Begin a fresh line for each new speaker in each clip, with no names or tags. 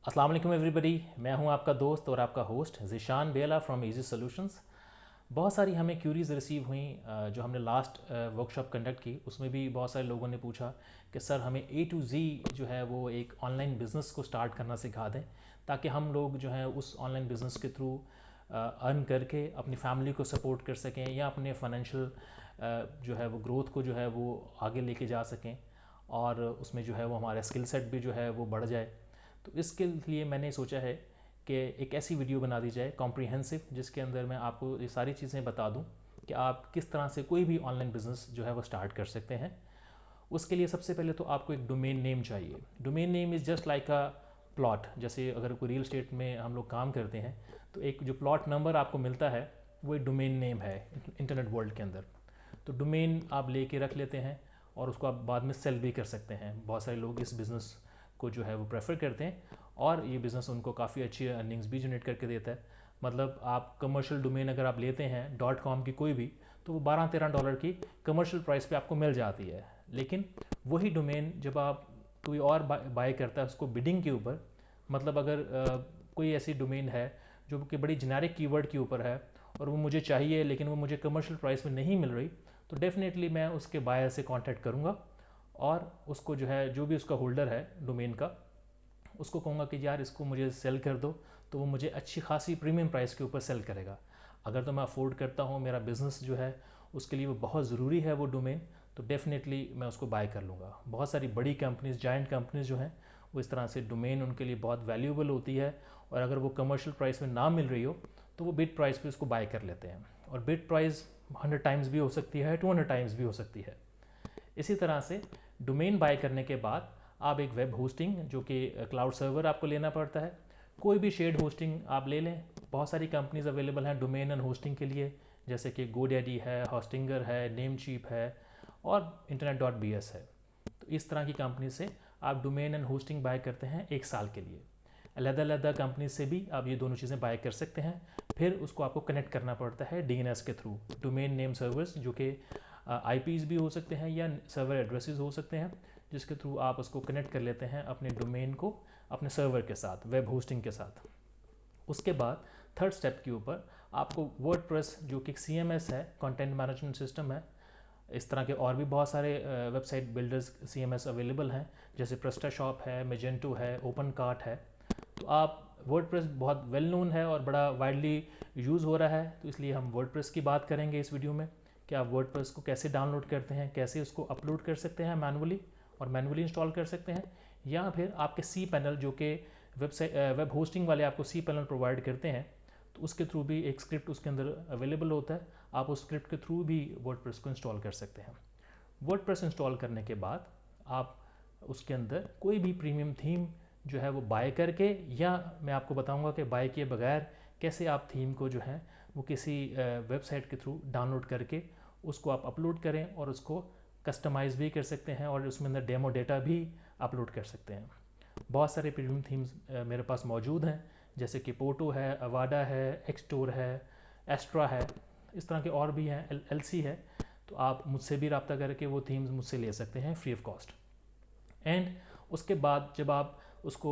अस्सलाम वालेकुम एवरीबॉडी, मैं हूं आपका दोस्त और आपका host Zeeshan Bela from Easy Solutions. बहुत सारी हमें क्यूरीज रिसीव हुई जो हमने लास्ट वर्कशॉप कंडक्ट की, उसमें भी बहुत सारे लोगों ने पूछा कि सर हमें ए टू ज़ी जो है वो एक ऑनलाइन बिज़नेस को स्टार्ट करना सिखा दें, ताकि हम लोग जो है उस ऑनलाइन बिज़नेस के थ्रू अर्न करके अपनी फैमिली को सपोर्ट कर सकें या अपने फाइनेंशियल जो है वो ग्रोथ को जो है वो आगे लेके जा सकें, और उसमें जो है वो हमारा स्किल सेट भी जो है वो बढ़ जाए। तो इसके लिए मैंने सोचा है कि एक ऐसी वीडियो बना दी जाए कॉम्प्रिहेंसिव, जिसके अंदर मैं आपको ये सारी चीज़ें बता दूं कि आप किस तरह से कोई भी ऑनलाइन बिज़नेस जो है वो स्टार्ट कर सकते हैं। उसके लिए सबसे पहले तो आपको एक डोमेन नेम चाहिए। Domain name is just like a plot. जैसे अगर कोई रियल एस्टेट में हम लोग काम करते हैं तो एक जो प्लॉट नंबर आपको मिलता है वो एक डोमेन नेम है इंटरनेट वर्ल्ड के अंदर। तो डोमेन आप लेके रख लेते हैं और उसको आप बाद में सेल भी कर सकते हैं। बहुत सारे लोग इस बिज़नेस को जो है वो प्रेफर करते हैं और ये बिज़नेस उनको काफ़ी अच्छी अर्निंग्स भी जनरेट करके देता है। मतलब आप कमर्शियल डोमेन अगर आप लेते हैं .com की कोई भी, तो वो $12-13 की कमर्शियल प्राइस पे आपको मिल जाती है। लेकिन वही डोमेन जब आप कोई और बाय करता है उसको बिडिंग के ऊपर, मतलब अगर कोई ऐसी डोमेन है जो कि बड़ी जेनेरिक कीवर्ड के ऊपर है और वो मुझे चाहिए लेकिन वो मुझे कमर्शियल प्राइस में नहीं मिल रही, तो डेफिनेटली मैं उसके बायर से कांटेक्ट करूँगा और उसको जो है, जो भी उसका होल्डर है डोमेन का, उसको कहूँगा कि यार इसको मुझे सेल कर दो, तो वो मुझे अच्छी खासी प्रीमियम प्राइस के ऊपर सेल करेगा। अगर तो मैं अफोर्ड करता हूँ, मेरा बिज़नेस जो है उसके लिए वो बहुत ज़रूरी है वो डोमेन, तो डेफिनेटली मैं उसको बाय कर लूँगा। बहुत सारी बड़ी कंपनीज, जायंट कंपनीज जो हैं, वो इस तरह से डोमेन उनके लिए बहुत वैल्यूएबल होती है, और अगर वो कमर्शियल प्राइस में ना मिल रही हो तो वो बिड प्राइस पे उसको बाय कर लेते हैं। और बिड प्राइस 100 टाइम्स भी हो सकती है, 200 टाइम्स भी हो सकती है। इसी तरह से डोमेन बाय करने के बाद आप एक वेब होस्टिंग, जो कि क्लाउड सर्वर आपको लेना पड़ता है, कोई भी शेड होस्टिंग आप ले लें। बहुत सारी कंपनीज अवेलेबल हैं डोमेन एंड होस्टिंग के लिए, जैसे कि गोडैडी है, होस्टिंगर है, नेमचीप है और internet.bs है। तो इस तरह की कंपनी से आप डोमेन एंड होस्टिंग बाय करते हैं 1 साल के लिए। अलग-अलग कंपनी से भी आप ये दोनों चीज़ें बाय कर सकते हैं। फिर उसको आपको कनेक्ट करना पड़ता है डीएनएस के थ्रू, डोमेन नेम सर्वर्स, जो कि आईपीज भी हो सकते हैं या सर्वर एड्रेसेस हो सकते हैं, जिसके थ्रू आप उसको कनेक्ट कर लेते हैं अपने डोमेन को अपने सर्वर के साथ, वेब होस्टिंग के साथ। उसके बाद थर्ड स्टेप के ऊपर आपको वर्डप्रेस, जो कि CMS है, कंटेंट मैनेजमेंट सिस्टम है। इस तरह के और भी बहुत सारे वेबसाइट बिल्डर्स CMS अवेलेबल हैं, जैसे प्रेस्टाशॉप है, मेजेंटो है, ओपन कार्ट है। तो आप वर्डप्रेस बहुत वेल नोन है और बड़ा वाइडली यूज़ हो रहा है, तो इसलिए हम वर्डप्रेस की बात करेंगे इस वीडियो में कि आप वर्डप्रेस को कैसे डाउनलोड करते हैं, कैसे उसको अपलोड कर सकते हैं मैनुअली और मैनुअली इंस्टॉल कर सकते हैं, या फिर आपके cPanel, जो कि वेब होस्टिंग वाले आपको cPanel प्रोवाइड करते हैं, तो उसके थ्रू भी एक स्क्रिप्ट उसके अंदर अवेलेबल होता है। आप उस स्क्रिप्ट के थ्रू भी वर्डप्रेस को इंस्टॉल कर सकते हैं। वर्डप्रेस इंस्टॉल करने के बाद आप उसके अंदर कोई भी प्रीमियम थीम जो है वो बाय करके, या मैं आपको बताऊंगा कि बाय किए बगैर कैसे आप थीम को जो है वो किसी वेबसाइट के थ्रू डाउनलोड करके उसको आप अपलोड करें और उसको कस्टमाइज़ भी कर सकते हैं और उसमें अंदर डेमो डेटा भी अपलोड कर सकते हैं। बहुत सारे प्रीमियम थीम्स मेरे पास मौजूद हैं, जैसे कि पोटो है, अवाडा है, एक्सटोर है, एस्ट्रा है, इस तरह के और भी हैं, LC है। तो आप मुझसे भी रब्ता करके वो थीम्स मुझसे ले सकते हैं फ्री ऑफ कॉस्ट। एंड उसके बाद जब आप उसको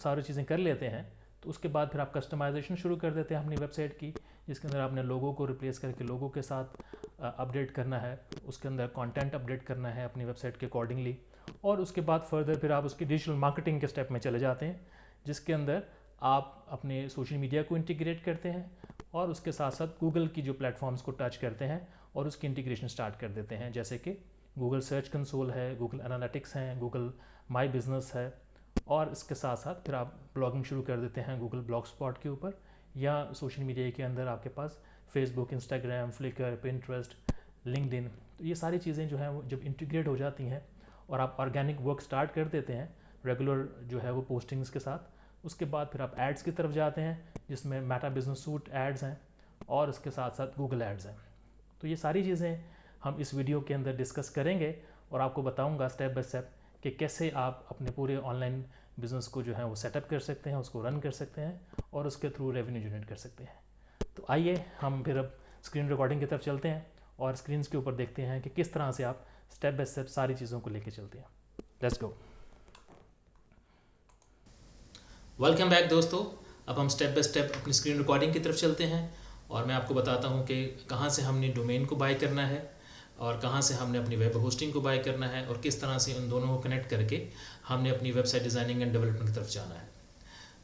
सारी चीज़ें कर लेते हैं, तो उसके बाद फिर आप कस्टमाइजेशन शुरू कर देते हैं अपनी वेबसाइट की, जिसके अंदर आपने लोगों को रिप्लेस करके लोगों के साथ अपडेट करना है, उसके अंदर कंटेंट अपडेट करना है अपनी वेबसाइट के अकॉर्डिंगली, और उसके बाद फर्दर फिर आप उसकी डिजिटल मार्केटिंग के स्टेप में चले जाते हैं, जिसके अंदर आप अपने सोशल मीडिया को इंटीग्रेट करते हैं और उसके साथ साथ गूगल की जो प्लेटफॉर्म्स को टच करते हैं और उसकी इंटीग्रेशन स्टार्ट कर देते हैं, जैसे कि गूगल सर्च कंसोल है, गूगल एनालिटिक्स हैं, गूगल माई बिजनेस है, और इसके साथ साथ फिर आप ब्लॉगिंग शुरू कर देते हैं गूगल ब्लॉग स्पॉट के ऊपर, या सोशल मीडिया के अंदर आपके पास Facebook, Instagram, Flickr, Pinterest, LinkedIn. तो ये सारी चीज़ें जो हैं वो जब इंटीग्रेट हो जाती हैं और आप ऑर्गेनिक वर्क स्टार्ट कर देते हैं रेगुलर जो है वो पोस्टिंग्स के साथ, उसके बाद फिर आप एड्स की तरफ जाते हैं, जिसमें मेटा बिजनेस सूट एड्स हैं और उसके साथ साथ गूगल एड्स हैं। तो ये सारी चीज़ें हम इस वीडियो के अंदर डिस्कस करेंगे और आपको बताऊंगा स्टेप बाय स्टेप कि कैसे आप अपने पूरे ऑनलाइन बिजनेस को जो है वो सेटअप कर सकते हैं, उसको रन कर सकते हैं और उसके थ्रू रेवेन्यू जनरेट कर सकते हैं। तो आइए हम फिर अब स्क्रीन रिकॉर्डिंग की तरफ चलते हैं और स्क्रीन के ऊपर देखते हैं कि किस तरह से आप स्टेप बाय स्टेप सारी चीज़ों को लेके चलते हैं। Let's go. वेलकम बैक दोस्तों। अब हम स्टेप बाय स्टेप अपनी स्क्रीन रिकॉर्डिंग की तरफ चलते हैं और मैं आपको बताता हूँ कि कहाँ से हमने डोमेन को बाय करना है और कहाँ से हमने अपनी वेब होस्टिंग को बाय करना है और किस तरह से उन दोनों को कनेक्ट करके हमने अपनी वेबसाइट डिज़ाइनिंग एंड डेवलपमेंट की तरफ जाना है।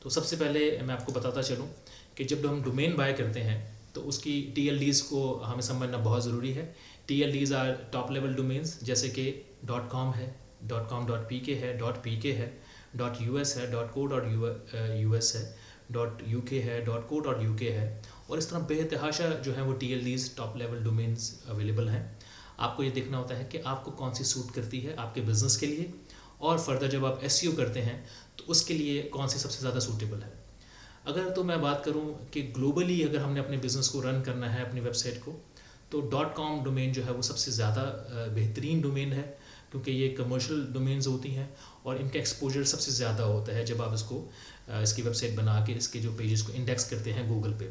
तो सबसे पहले मैं आपको बताता चलूँ कि जब हम डोमेन बाय करते हैं तो उसकी TLDs को हमें समझना बहुत ज़रूरी है। TLDs are top level domains, जैसे कि .com है, .com.pk है, .pk है, .us है, .co.us है, .uk है, .co.uk है, और इस तरह बेतहाशा जो है वो TLDs top level domains available हैं। आपको ये देखना होता है कि आपको कौन सी सूट करती है आपके बिज़नेस के लिए, और फर्दर जब आप SEO करते हैं तो उसके लिए कौन सी सबसे ज़्यादा सूटेबल है। अगर तो मैं बात करूं कि ग्लोबली अगर हमने अपने बिज़नेस को रन करना है, अपनी वेबसाइट को, तो .com डोमेन जो है वो सबसे ज़्यादा बेहतरीन डोमेन है, क्योंकि ये कमर्शियल डोमेन्स होती हैं और इनका एक्सपोजर सबसे ज़्यादा होता है जब आप इसकी वेबसाइट बना के इसके जो पेजेस को इंडेक्स करते हैं गूगल पे।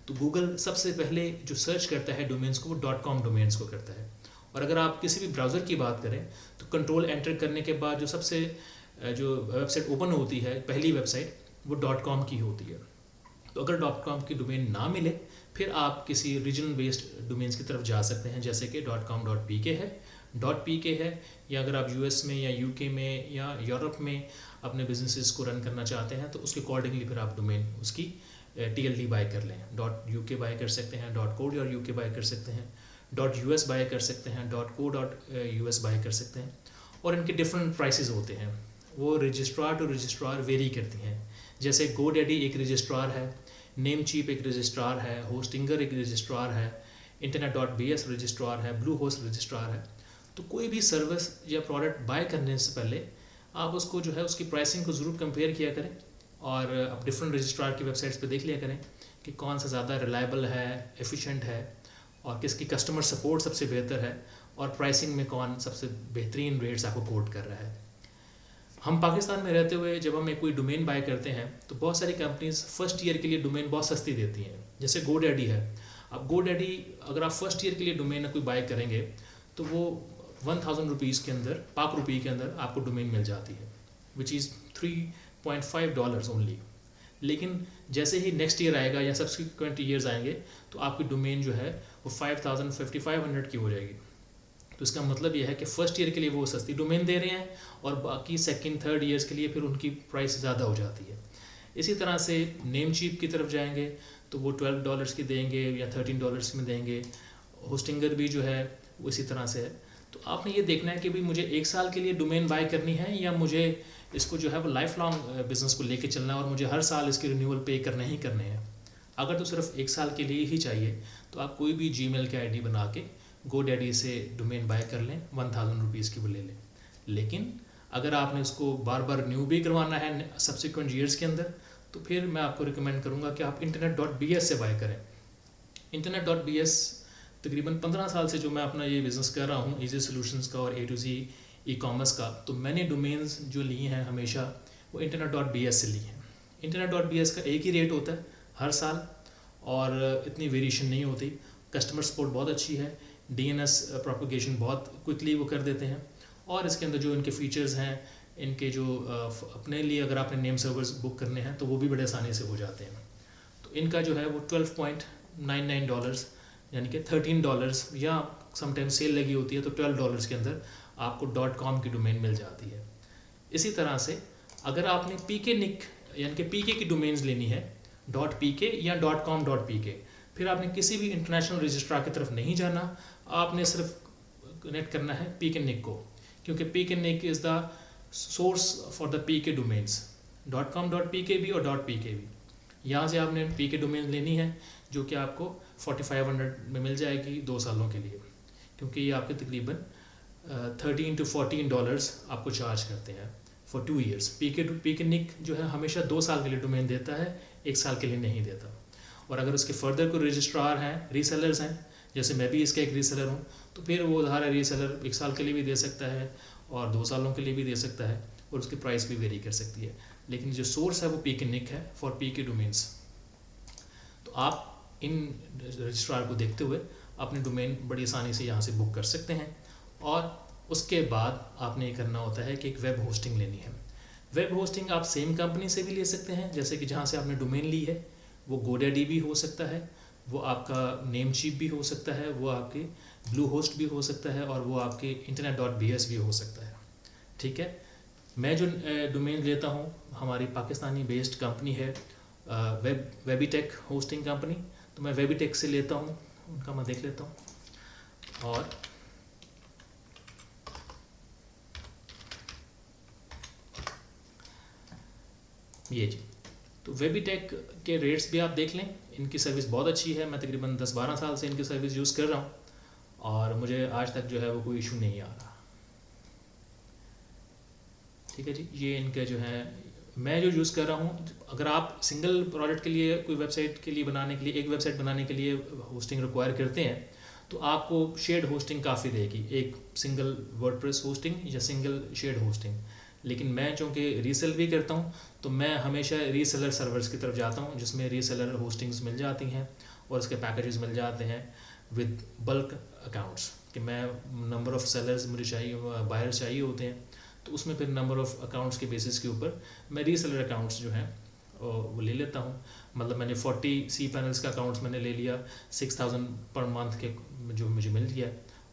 तो गूगल सबसे पहले जो सर्च करता है डोमेन्स को, वो .com डोमेन्स को करता है। और अगर आप किसी भी ब्राउज़र की बात करें तो कंट्रोल एंटर करने के बाद जो वेबसाइट ओपन होती है, पहली वेबसाइट, वो .com की होती है। तो अगर .com की डोमेन ना मिले फिर आप किसी रीजनल बेस्ड डोमेन्स की तरफ जा सकते हैं, जैसे कि .com.pk है, .pk है, या अगर आप US में या UK में या यूरोप में अपने बिजनेसेस को रन करना चाहते हैं तो उसके अकॉर्डिंगली फिर आप डोमेन उसकी TLD बाय कर लें। .uk बाय कर सकते हैं, .co.uk बाय कर सकते हैं, .us बाय कर सकते हैं, .co.us बाय कर सकते हैं। और इनके डिफरेंट प्राइसेस होते हैं, वो रजिस्ट्रार टू रजिस्ट्रार वेरी करती हैं। जैसे GoDaddy एक रजिस्ट्रार है, नेमचीप एक रजिस्ट्रार है, होस्टिंगर एक रजिस्ट्रार है, internet.bs रजिस्ट्रार है, ब्लू होस्ट रजिस्ट्रार है। तो कोई भी सर्विस या प्रोडक्ट बाय करने से पहले आप उसको जो है उसकी प्राइसिंग को ज़रूर कंपेयर किया करें, और आप डिफरेंट रजिस्ट्रार की वेबसाइट्स पे देख लिया करें कि कौन सा ज़्यादा रिलायबल है, एफिशिएंट है, और किसकी कस्टमर सपोर्ट सबसे बेहतर है, और प्राइसिंग में कौन सबसे बेहतरीन रेट्स आपको कोट कर रहा है। हम पाकिस्तान में रहते हुए जब हम कोई डोमेन बाय करते हैं तो बहुत सारी कंपनीज फर्स्ट ईयर के लिए डोमेन बहुत सस्ती देती हैं, जैसे GoDaddy है। अब GoDaddy अगर आप फर्स्ट ईयर के लिए डोमेन कोई बाय करेंगे तो वो 1000 रुपीज़ के अंदर, पाक रुपये के अंदर आपको डोमेन मिल जाती है, विच इज़ $3.5 ओनली। लेकिन जैसे ही नेक्स्ट ईयर आएगा या सब्सिक्वेंट ईयर्स आएंगे तो आपकी डोमेन जो है वो 5500 की हो जाएगी। तो इसका मतलब यह है कि फ़र्स्ट ईयर के लिए वो सस्ती डोमेन दे रहे हैं और बाकी सेकंड थर्ड ईयर्स के लिए फिर उनकी प्राइस ज़्यादा हो जाती है। इसी तरह से नेमचीप की तरफ जाएंगे तो वो $12 की देंगे या $13 में देंगे। होस्टिंगर भी जो है वो इसी तरह से है। तो आपने ये देखना है कि भाई मुझे 1 साल के लिए डोमेन बाय करनी है या मुझे इसको जो है वो लाइफ लॉन्ग बिजनेस को लेके चलना है और मुझे हर साल इसके रिन्यूअल पे करने ही करने हैं। अगर तो सिर्फ 1 साल के लिए ही चाहिए तो आप कोई भी Gmail की ID बना के GoDaddy से डोमेन बाय कर लें, 1000 रुपीज़ की वो ले लें। लेकिन अगर आपने उसको बार बार न्यू भी करवाना है सब्सिक्वेंट ईयर्स के अंदर, तो फिर मैं आपको रिकमेंड करूँगा कि आप internet.bs से बाय करें। internet.bs तकरीबन 15 साल से जो मैं अपना ये बिज़नेस कर रहा हूँ, ईजी सोल्यूशंस का और A to Z ई-कॉमर्स का, तो मैंने डोमेन्स जो लिए हैं हमेशा वो internet.bs से लिए हैं। internet.bs का एक ही रेट होता है हर साल और इतनी वेरिएशन नहीं होती। कस्टमर सपोर्ट बहुत अच्छी है, DNS प्रोपगेशन बहुत क्विकली वो कर देते हैं, और इसके अंदर जो इनके फीचर्स हैं, इनके जो अपने लिए अगर आपने नेम सर्वर्स बुक करने हैं तो वो भी बड़े आसानी से हो जाते हैं। तो इनका जो है वो $12.99 यानी कि $13, या समटाइम्स सेल लगी होती है तो $12 के अंदर आपको .com की डोमेन मिल जाती है। इसी तरह से अगर आपने PK-NIC यानी कि PK की डोमेन्स लेनी है, .pk या .com.pk, फिर आपने किसी भी इंटरनेशनल रजिस्ट्रार की तरफ नहीं जाना, आपने सिर्फ कनेक्ट करना है PK-NIC को, क्योंकि PK-NIC is the source for the PK domains, .com.pk भी और .pk भी। यहाँ से आपने PK डोमेन लेनी है जो कि आपको 4500 में मिल जाएगी 2 सालों के लिए, क्योंकि ये आपके तकरीबन $13 to $14 आपको चार्ज करते हैं फॉर 2 ईयर्स। PK-NIC जो है हमेशा 2 साल के लिए डोमेन देता है, 1 साल के लिए नहीं देता। और अगर उसके फर्दर कोई रजिस्ट्रार हैं, रीसेलर्स हैं, जैसे मैं भी इसका एक रीसेलर हूँ, तो फिर वो हमारा रीसेलर 1 साल के लिए भी दे सकता है और 2 सालों के लिए भी दे सकता है, और उसकी प्राइस भी वेरी कर सकती है। लेकिन जो सोर्स है वो PK-NIC है फॉर PK डोमेन्स। तो आप इन रजिस्ट्रार को देखते हुए अपने डोमेन बड़ी आसानी से यहाँ से बुक कर सकते हैं। और उसके बाद आपने ये करना होता है कि एक वेब होस्टिंग लेनी है। वेब होस्टिंग आप सेम कंपनी से भी ले सकते हैं, जैसे कि जहाँ से आपने डोमेन ली है वो गोडैडी भी हो सकता है, वो आपका नेमचीप भी हो सकता है, वो आपके ब्लू होस्ट भी हो सकता है, और वो आपके internet.bs भी हो सकता है। ठीक है, मैं जो डोमेन लेता हूँ हमारी पाकिस्तानी बेस्ड कंपनी है वेबीटेक होस्टिंग कंपनी, तो मैं वेबीटेक से लेता हूँ, उनका मैं देख लेता हूँ। और ये जी, तो वेबीटेक के रेट्स भी आप देख लें, इनकी सर्विस बहुत अच्छी है, मैं तकरीबन 10-12 साल से इनकी सर्विस यूज़ कर रहा हूँ और मुझे आज तक जो है वो कोई इशू नहीं आ रहा। ठीक है जी, ये इनका जो है मैं जो यूज़ कर रहा हूँ, अगर आप सिंगल प्रोजेक्ट के लिए कोई वेबसाइट के लिए बनाने के लिए, एक वेबसाइट बनाने के लिए होस्टिंग रिक्वायर करते हैं, तो आपको शेड होस्टिंग काफ़ी देगी, एक सिंगल वर्डप्रेस होस्टिंग या सिंगल शेड होस्टिंग। लेकिन मैं चूँकि रीसेल भी करता हूँ, तो मैं हमेशा रीसेलर सर्वर्स की तरफ जाता हूँ, जिसमें रीसेलर होस्टिंग्स मिल जाती हैं और उसके पैकेजेस मिल जाते हैं विद बल्क अकाउंट्स, कि मैं नंबर ऑफ़ सेलर्स मुझे चाहिए, बायर्स चाहिए होते हैं, तो उसमें फिर नंबर ऑफ़ अकाउंट्स के बेसिस के ऊपर मैं रीसेलर अकाउंट्स जो हैं वो ले लेता हूँ। मतलब मैंने 40 सी पैनल्स का अकाउंट्स मैंने ले लिया, 6000 पर मंथ के जो मुझे मिल गया,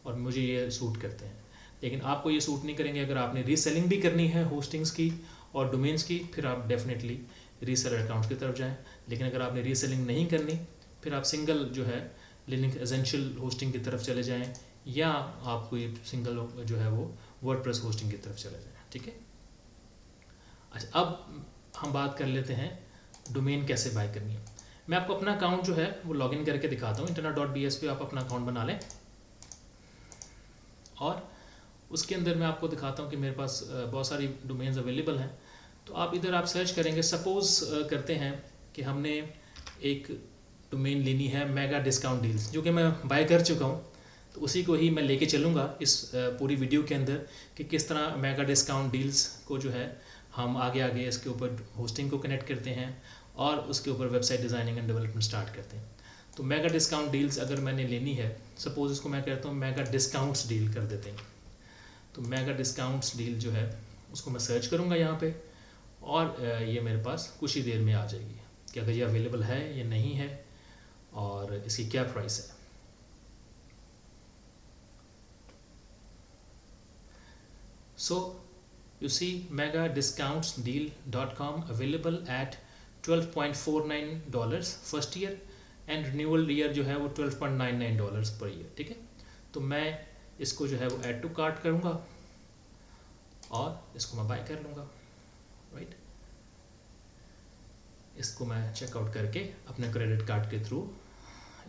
और मुझे ये सूट करते हैं। लेकिन आपको ये सूट नहीं करेंगे अगर आपने रीसेलिंग भी करनी है होस्टिंग्स की और डोमेन्स की, फिर आप डेफिनेटली रीसेलर अकाउंट्स की तरफ जाएँ। लेकिन अगर आपने रीसेलिंग नहीं करनी, फिर आप सिंगल जो है लिनक्स एसेंशियल होस्टिंग की तरफ चले जाएँ, या आप कोई सिंगल जो है वो वर्डप्रेस होस्टिंग की तरफ चले जाएँ। ठीक है, अच्छा अब हम बात कर लेते हैं डोमेन कैसे बाय करनी है। मैं आपको अपना अकाउंट जो है वो लॉगिन करके दिखाता हूँ, internet.bs पे आप अपना अकाउंट बना लें, और उसके अंदर मैं आपको दिखाता हूँ कि मेरे पास बहुत सारी डोमेन्स अवेलेबल हैं। तो आप इधर आप सर्च करेंगे, सपोज़ करते हैं कि हमने एक डोमेन लेनी है मेगा डिस्काउंट डील्स, जो कि मैं बाय कर चुका हूँ, तो उसी को ही मैं लेके चलूँगा इस पूरी वीडियो के अंदर, कि किस तरह मेगा डिस्काउंट डील्स को जो है हम आगे आगे इसके ऊपर होस्टिंग को कनेक्ट करते हैं और उसके ऊपर website designing and development start करते हैं। तो मेगा डिस्काउंट डील्स अगर मैंने लेनी है, सपोज़ इसको मैं कहता हूँ मेगा डिस्काउंट्स डील कर देते हैं, तो मेगा डिस्काउंट्स डील जो है उसको मैं सर्च करूँगा यहाँ पे, और ये मेरे पास कुछ ही देर में आ जाएगी कि अगर ये अवेलेबल है या नहीं है और इसकी क्या प्राइस है। सो you see megadiscountsdeal.com available at $12.49 first year, and renewal year जो है वो $12.99 पर ईयर। ठीक है, तो मैं इसको जो है वो ऐड टू कार्ट करूँगा और इसको मैं बाय कर लूँगा। राइट, इसको मैं चेकआउट करके अपने क्रेडिट कार्ड के थ्रू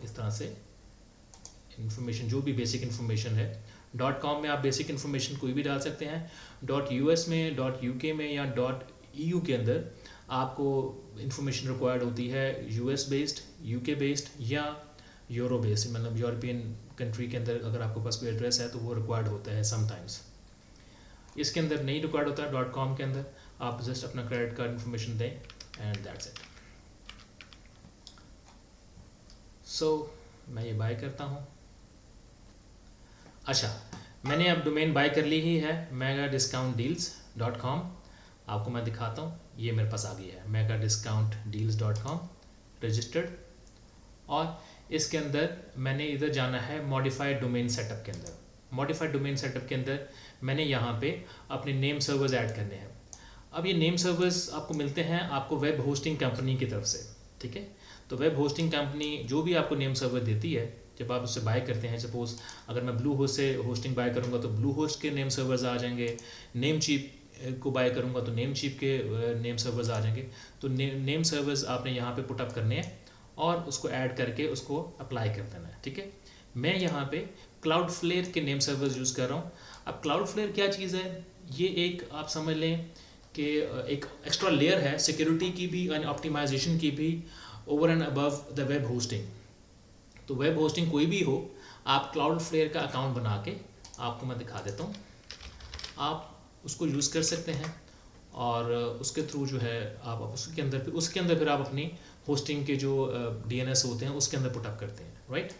इस तरह से इन्फॉर्मेशन, जो भी बेसिक इन्फॉर्मेशन है, .com में आप बेसिक इन्फॉर्मेशन कोई भी डाल सकते हैं, .us में, .uk में या .eu के अंदर आपको इन्फॉर्मेशन रिक्वायर्ड होती है US बेस्ड, UK बेस्ड या यूरो बेस्ड, मतलब यूरोपियन कंट्री के अंदर अगर आपके पास कोई एड्रेस है तो वो रिक्वायर्ड होता है समटाइम्स। इसके अंदर नहीं रिक्वायर्ड होता है, .com के अंदर आप जस्ट अपना क्रेडिट कार्ड इन्फॉर्मेशन दें एंड दैट्स इट। सो मैं ये बाय करता हूँ। अच्छा, मैंने अब डोमेन बाय कर ली ही है megadiscountdeals.com, आपको मैं दिखाता हूँ, ये मेरे पास आ गई है megadiscountdeals.com रजिस्टर्ड, और इसके अंदर मैंने इधर जाना है मॉडिफाइड डोमेन सेटअप के अंदर। मॉडिफाइड डोमेन सेटअप के अंदर मैंने यहाँ पे अपने नेम सर्वर्स ऐड करने हैं। अब ये नेम सर्वर्स आपको मिलते हैं आपको वेब होस्टिंग कंपनी की तरफ से। ठीक है, तो वेब होस्टिंग कंपनी जो भी आपको नेम सर्वर देती है, जब आप उससे बाय करते हैं, सपोज अगर मैं ब्लू होस्ट से होस्टिंग बाय करूँगा तो ब्लू होस्ट के नेम सर्वर्स आ जाएंगे, नेम चीप को बाय करूँगा तो नेम चीप के नेम सर्वर्स आ जाएंगे। तो नेम सर्वर्स आपने यहाँ पे पुटअप करने हैं और उसको ऐड करके उसको अप्लाई कर देना है। ठीक है, मैं यहाँ पे क्लाउडफ्लेयर के नेम सर्वर्स यूज़ कर रहा हूँ। अब क्लाउडफ्लेयर क्या चीज़ है, ये एक आप समझ लें कि एक एक्स्ट्रा लेयर है सिक्योरिटी की भी एंड ऑप्टिमाइजेशन की भी over and above the web hosting. तो वेब होस्टिंग कोई भी हो, आप क्लाउडफ्लेयर का अकाउंट बना के, आपको मैं दिखा देता हूँ, आप उसको यूज़ कर सकते हैं और उसके थ्रू जो है आप उसके अंदर फिर आप अपनी होस्टिंग के जो DNS होते हैं उसके अंदर पुटअप करते हैं। राइट,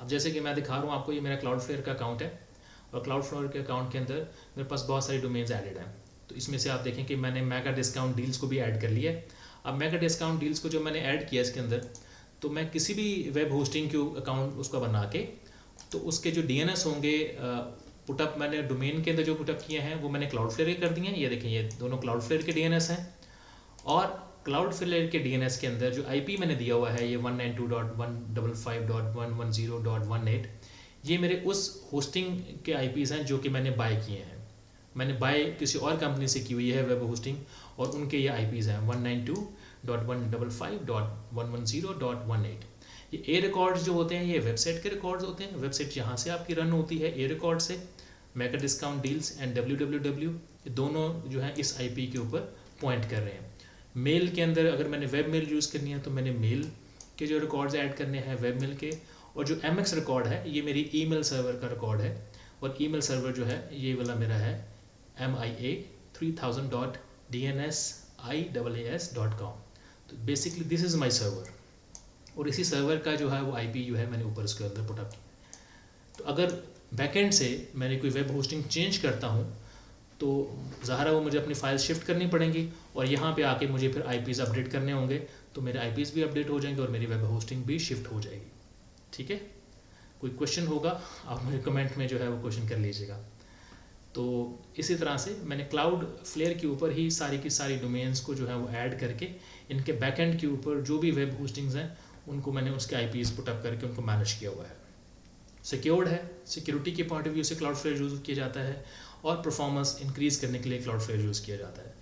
अब जैसे कि मैं दिखा रहा हूँ आपको, ये मेरा क्लाउडफ्लेयर का अकाउंट है और क्लाउडफ्लेयर के अकाउंट के अंदर मेरे पास बहुत सारी डोमेन्स एडेड हैं। तो इसमें से आप देखें कि मैंने मेगा डिस्काउंट डील्स को भी ऐड कर लिया है। अब मेगा डिस्काउंट डील्स को जो मैंने ऐड किया इसके अंदर, तो मैं किसी भी वेब होस्टिंग के अकाउंट उसका बना के, तो उसके जो DNS होंगे पुटअप मैंने डोमेन के अंदर जो पुटअप किए हैं वो मैंने क्लाउडफ्लेयर के कर दिए हैं। ये देखें, ये दोनों क्लाउडफ्लेयर के DNS हैं। और क्लाउडफ्लेयर के DNS के अंदर जो IP मैंने दिया हुआ है, ये 192.155.110.18, ये मेरे उस होस्टिंग के IPs हैं जो कि मैंने बाय किए हैं। मैंने बाय किसी और कंपनी से की हुई है वेब होस्टिंग, और उनके ये IPs हैं 192.155.110.18। ये ए रिकॉर्ड्स जो होते हैं ये वेबसाइट के रिकॉर्ड्स होते हैं। वेबसाइट यहाँ से आपकी रन होती है ए रिकॉर्ड से। Mega discount deals and www, ये दोनों जो है इस IP के ऊपर पॉइंट कर रहे हैं। मेल के अंदर अगर मैंने वेब मेल यूज़ करनी है तो मैंने मेल के जो रिकॉर्ड्स ऐड करने हैं वेब मेल के। और जो MX रिकॉर्ड है ये मेरी ईमेल सर्वर का रिकॉर्ड है, और ईमेल सर्वर जो है ये वाला मेरा है MIA3000.dnsias.com। तो basically this is my server, और इसी सर्वर का जो है वो IP जो है मैंने ऊपर उसके अंदर पुटअप किया। तो अगर बैकएंड से मैंने कोई वेब होस्टिंग चेंज करता हूँ तो ज़ाहिर है वो मुझे अपनी फाइल शिफ्ट करनी पड़ेंगी, और यहाँ पे आके मुझे फिर IPs अपडेट करने होंगे, तो मेरे IPs भी अपडेट हो जाएंगे और मेरी वेब होस्टिंग भी शिफ्ट हो जाएगी। ठीक है, कोई क्वेश्चन होगा आप मुझे कमेंट में जो है वो क्वेश्चन कर लीजिएगा। तो इसी तरह से मैंने क्लाउड फ्लेयर के ऊपर ही सारी की सारी डोमेन्स को जो है वो ऐड करके इनके बैकएंड के ऊपर जो भी वेब होस्टिंग्स हैं उनको मैंने उसके IPs पुटअप करके उनको मैनेज किया हुआ है। सिक्योर्ड है, सिक्योरिटी के पॉइंट ऑफ व्यू से क्लाउडफ्लेयर यूज़ किया जाता है, और परफॉर्मेंस इंक्रीज़ करने के लिए क्लाउडफ्लेयर यूज़ किया जाता है।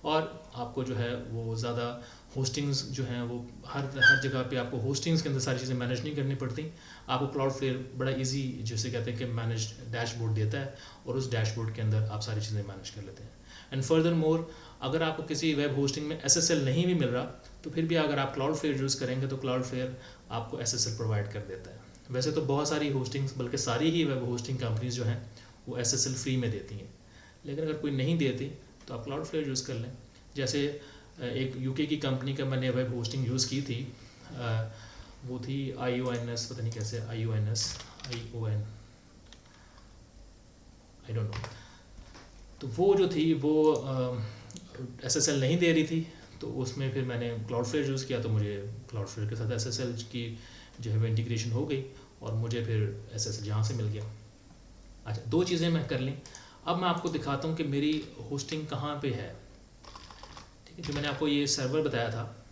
और आपको जो है वो ज़्यादा होस्टिंग्स जो हैं वो हर जगह पे आपको होस्टिंग्स के अंदर सारी चीज़ें मैनेज नहीं करनी पड़ती। आपको क्लाउडफ्लेयर बड़ा इजी जैसे कहते हैं कि मैनेज डैशबोर्ड देता है, और उस डैशबोर्ड के अंदर आप सारी चीज़ें मैनेज कर लेते हैं। एंड फर्दर मोर, अगर आपको किसी वेब होस्टिंग में SSL नहीं भी मिल रहा तो फिर भी अगर आप क्लाउडफ्लेयर यूज़ करेंगे तो क्लाउडफ्लेयर आपको SSL प्रोवाइड कर देता है। वैसे तो बहुत सारी होस्टिंग्स, बल्कि सारी ही वेब होस्टिंग कंपनीज जो हैं वो SSL फ्री में देती हैं, लेकिन अगर कोई नहीं देती तो आप क्लाउडफ्लेयर यूज़ कर लें। जैसे एक UK की कंपनी का मैंने वेब होस्टिंग यूज़ की थी, वो थी IONS, पता नहीं कैसे ION आई डोंट नो। तो वो जो थी वो SSL नहीं दे रही थी, तो उसमें फिर मैंने क्लाउडफ्लेयर यूज़ किया, तो मुझे क्लाउडफ्लेयर के साथ SSL की जो है वो इंटीग्रेशन हो गई, और मुझे फिर SSL यहाँ से मिल गया। अच्छा, दो चीज़ें मैं कर लें। अब मैं आपको दिखाता हूँ कि मेरी होस्टिंग कहाँ पे है। ठीक है, जो मैंने आपको ये सर्वर बताया था,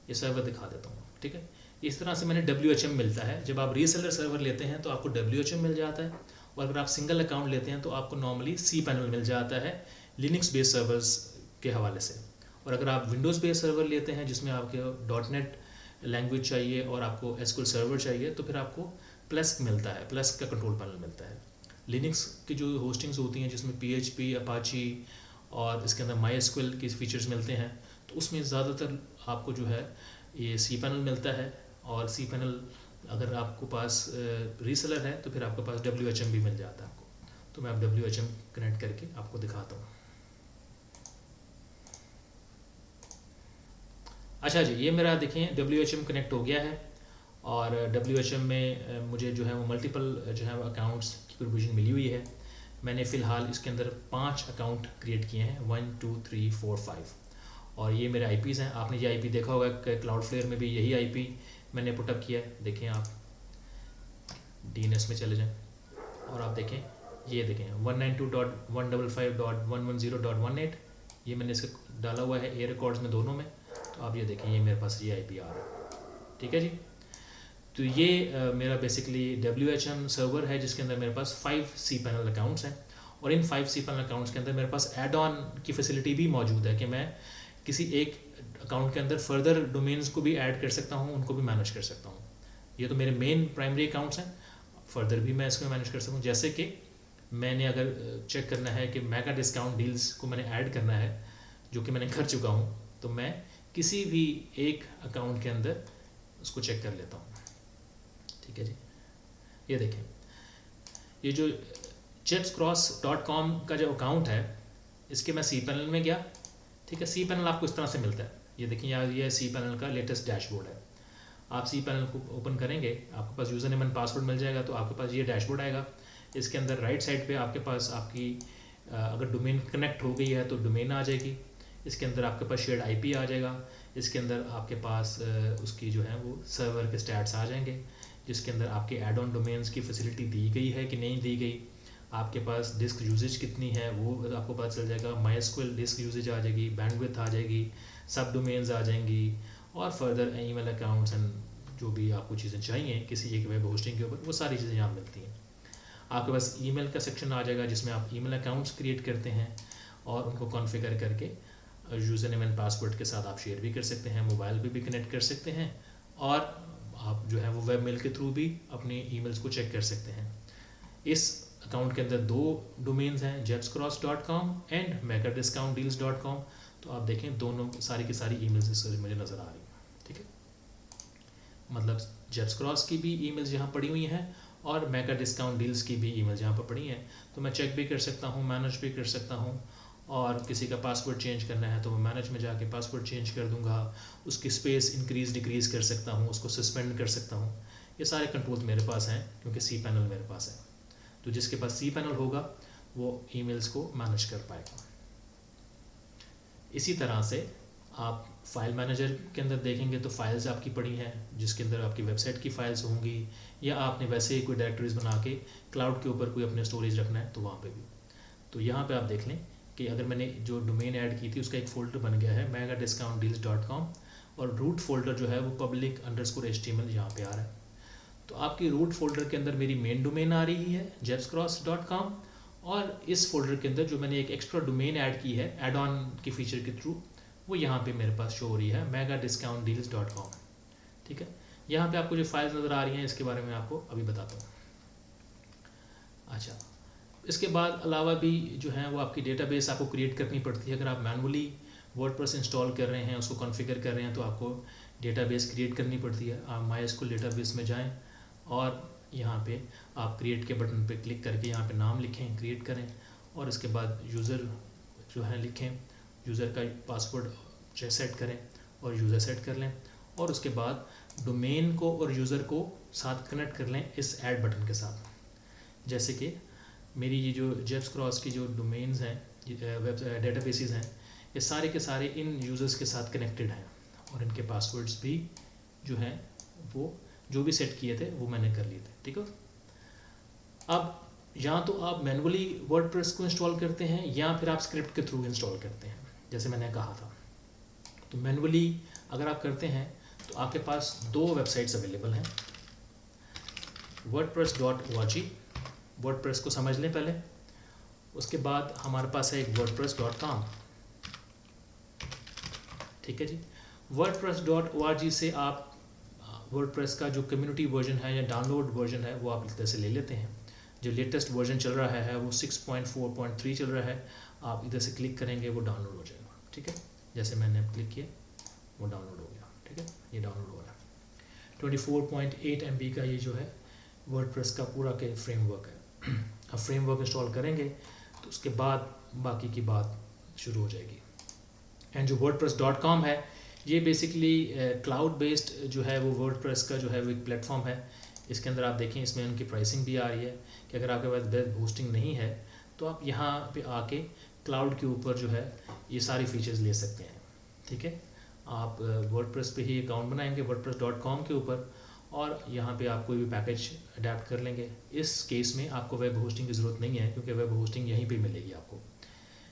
ये सर्वर दिखा देता हूँ। ठीक है, इस तरह से मैंने WHM मिलता है। जब आप रीसेलर सर्वर लेते हैं तो आपको WHM मिल जाता है, और अगर आप सिंगल अकाउंट लेते हैं तो आपको नॉर्मली cPanel मिल जाता है लिनक्स बेस्ड सर्वर्स के हवाले से। और अगर आप विंडोज़ बेस्ड सर्वर लेते हैं जिसमें आपके .NET लैंग्वेज चाहिए और आपको SQL सर्वर चाहिए, तो फिर आपको प्लस मिलता है, प्लस का कंट्रोल पैनल मिलता है। लिनक्स की जो होस्टिंग्स होती हैं जिसमें PHP, Apache और इसके अंदर MySQL के फीचर्स मिलते हैं, तो उसमें ज़्यादातर आपको जो है ये cPanel मिलता है। और cPanel अगर आपको पास रीसेलर है तो फिर आपके पास WHM भी मिल जाता है आपको। तो मैं अब WHM कनेक्ट करके आपको दिखाता हूँ। अच्छा जी, ये मेरा देखें WHM कनेक्ट हो गया है, और WHM में मुझे जो है वो मल्टीपल जो है अकाउंट्स की प्रोविजन मिली हुई है। मैंने फ़िलहाल इसके अंदर 5 अकाउंट क्रिएट किए हैं, 1 2 3 4 5, और ये मेरे IPs हैं। आपने ये IP देखा होगा कि क्लाउडफ्लेयर में भी यही IP मैंने पुटअप किया है। देखें, आप DNS में चले जाएं और आप देखें, ये देखें 192.155.110.18, ये मैंने इसे डाला हुआ है ए रिकॉर्ड्स में दोनों में। तो आप ये देखें, ये मेरे पास ये IP आ रहा है। ठीक है जी, तो ये मेरा बेसिकली WHM सर्वर है जिसके अंदर मेरे पास 5 cPanel अकाउंट्स हैं, और इन 5 cPanel अकाउंट्स के अंदर मेरे पास ऐड ऑन की फैसिलिटी भी मौजूद है कि मैं किसी एक अकाउंट के अंदर फर्दर डोमेन्स को भी ऐड कर सकता हूँ, उनको भी मैनेज कर सकता हूँ। ये तो मेरे मेन प्राइमरी अकाउंट्स हैं, फर्दर भी मैं इसको मैनेज कर सकता हूँ। जैसे कि मैंने अगर चेक करना है कि मेगा डिस्काउंट डील्स को मैंने ऐड करना है, जो कि मैंने कर चुका हूँ, तो मैं किसी भी एक अकाउंट के अंदर उसको चेक कर लेता हूँ। ठीक है जी, ये देखें, ये जो chipscross.com का जो अकाउंट है इसके मैं cPanel में गया। ठीक है, cPanel आपको इस तरह से मिलता है। ये देखिए, यहाँ ये cPanel का लेटेस्ट डैशबोर्ड है, आप सी पैनल को ओपन करेंगे, आपके पास यूज़र नेम एंड पासवर्ड मिल जाएगा। तो आपके पास ये डैशबोर्ड आएगा। इसके अंदर राइट साइड पे आपके पास आपकी अगर डोमेन कनेक्ट हो गई है तो डोमेन आ जाएगी। इसके अंदर आपके पास शेयर्ड आईपी आ जाएगा। इसके अंदर आपके पास उसकी जो है वो सर्वर के स्टैट्स आ जाएंगे, जिसके अंदर आपके एड ऑन डोमेन्स की फैसिलिटी दी गई है कि नहीं दी गई, आपके पास डिस्क यूजेज कितनी है वो आपको पता चल जाएगा। माइस्क्वेल डिस्क यूजेज आ जाएगी, बैंडविड्थ आ जाएगी, सब डोमेन्स आ जाएंगी, और फर्दर ईमेल अकाउंट्स एंड जो भी आपको चीज़ें चाहिए किसी एक वेब होस्टिंग के ऊपर, वो सारी चीज़ें यहाँ मिलती हैं। आपके पास ईमेल का सेक्शन आ जाएगा जिसमें आप ईमेल अकाउंट्स क्रिएट करते हैं और उनको कॉन्फ़िगर करके यूज़र नेम एंड पासवर्ड के साथ आप शेयर भी कर सकते हैं, मोबाइल पे भी कनेक्ट कर सकते हैं, और आप जो है वो वेब मेल के थ्रू भी अपनी ईमेल्स को चेक कर सकते हैं। इस अकाउंट के अंदर 2 डोमेन्स हैं, jebscross.com एंड megadiscountdeals.com। तो आप देखें दोनों सारी की सारी ईमेल्स इस मुझे नज़र आ रही हैं, ठीक है। मतलब जेब्सक्रॉस की भी ईमेल्स यहाँ पड़ी हुई हैं और मेगा डिस्काउंट डील्स की भी ईमेल्स यहाँ पर पड़ी हैं। तो मैं चेक भी कर सकता हूँ, मैनेज भी कर सकता हूँ, और किसी का पासवर्ड चेंज करना है तो मैं मैनेज में जाके पासवर्ड चेंज कर दूंगा, उसकी स्पेस इंक्रीज डिक्रीज़ कर सकता हूँ, उसको सस्पेंड कर सकता हूँ। ये सारे कंट्रोल्स मेरे पास हैं क्योंकि सी पैनल मेरे पास है। तो जिसके पास सी पैनल होगा वो ईमेल्स को मैनेज कर पाएगा। इसी तरह से आप फाइल मैनेजर के अंदर देखेंगे तो फाइल्स आपकी पड़ी हैं जिसके अंदर आपकी वेबसाइट की फाइल्स होंगी, या आपने वैसे ही कोई डायरेक्टरीज बना के क्लाउड के ऊपर कोई अपने स्टोरेज रखना है तो वहाँ पे भी। तो यहाँ पे आप देख लें कि अगर मैंने जो डोमेन ऐड की थी उसका एक फ़ोल्डर बन गया है megadiscountdeals.com, और रूट फोल्डर जो है वो public_html यहाँ पे आ रहा है। तो आपकी रूट फोल्डर के अंदर मेरी मेन डोमेन आ रही है jebscross.com, और इस फोल्डर के अंदर जो मैंने एक एक्स्ट्रा डोमेन ऐड की है एड ऑन की फीचर के थ्रू, वो यहाँ पे मेरे पास शो हो रही है megadiscountdeals.com, ठीक है। यहाँ पे आपको जो फाइल्स नज़र आ रही हैं इसके बारे में आपको अभी बताता हूँ। अच्छा, इसके बाद अलावा भी जो है वो आपकी डेटाबेस आपको क्रिएट करनी पड़ती है। अगर आप मैनुअली वर्डप्रेस इंस्टॉल कर रहे हैं, उसको कॉन्फ़िगर कर रहे हैं, तो आपको डेटाबेस क्रिएट करनी पड़ती है। आप MySQL डेटाबेस में जाएं और यहाँ पे आप क्रिएट के बटन पे क्लिक करके यहाँ पे नाम लिखें, क्रिएट करें, और इसके बाद यूज़र जो है लिखें, यूज़र का पासवर्ड सेट करें और यूज़र सेट कर लें, और उसके बाद डोमेन को और यूज़र को साथ कनेक्ट कर लें इस ऐड बटन के साथ। जैसे कि मेरी ये जो जेब्सक्रॉस की जो डोमेन्स हैं, वेब डेटाबेसेस हैं, ये सारे के सारे इन यूज़र्स के साथ कनेक्टेड हैं, और इनके पासवर्ड्स भी जो हैं वो जो भी सेट किए थे वो मैंने कर लिए थे, ठीक है। अब या तो आप मैनुअली वर्डप्रेस को इंस्टॉल करते हैं या फिर आप स्क्रिप्ट के थ्रू इंस्टॉल करते हैं, जैसे मैंने कहा था। तो मैनुअली अगर आप करते हैं तो आपके पास 2 वेबसाइट्स अवेलेबल हैं, wordpress.org, वर्डप्रेस को समझ लें पहले, उसके बाद हमारे पास है एक wordpress.com, ठीक है जी। wordpress.org से आप वर्डप्रेस का जो कम्युनिटी वर्जन है या डाउनलोड वर्जन है वो आप इस तरह से ले लेते हैं। जो लेटेस्ट वर्जन चल रहा है वो 6.4.3 चल रहा है। आप इधर से क्लिक करेंगे वो डाउनलोड हो जाएगा, ठीक है। जैसे मैंने क्लिक किया वो डाउनलोड हो गया, ठीक है, ये डाउनलोड हो रहा है। 24.8 MB का ये जो है वर्डप्रेस का पूरा के फ्रेमवर्क है। अब फ्रेमवर्क इंस्टॉल करेंगे तो उसके बाद बाकी की बात शुरू हो जाएगी। एंड जो wordpress.com है ये बेसिकली क्लाउड बेस्ड जो है वो वर्डप्रेस का जो है वो एक प्लेटफॉर्म है। इसके अंदर आप देखें इसमें उनकी प्राइसिंग भी आ रही है कि अगर आपके पास वेब होस्टिंग नहीं है तो आप यहाँ पे आके क्लाउड के ऊपर जो है ये सारी फीचर्स ले सकते हैं, ठीक है। आप वर्डप्रेस पे ही अकाउंट बनाएंगे wordpress.com के ऊपर, और यहाँ पे आप कोई भी पैकेज अडेप्ट कर लेंगे। इस केस में आपको वेब होस्टिंग की ज़रूरत नहीं है क्योंकि वेब होस्टिंग यहीं पे मिलेगी आपको।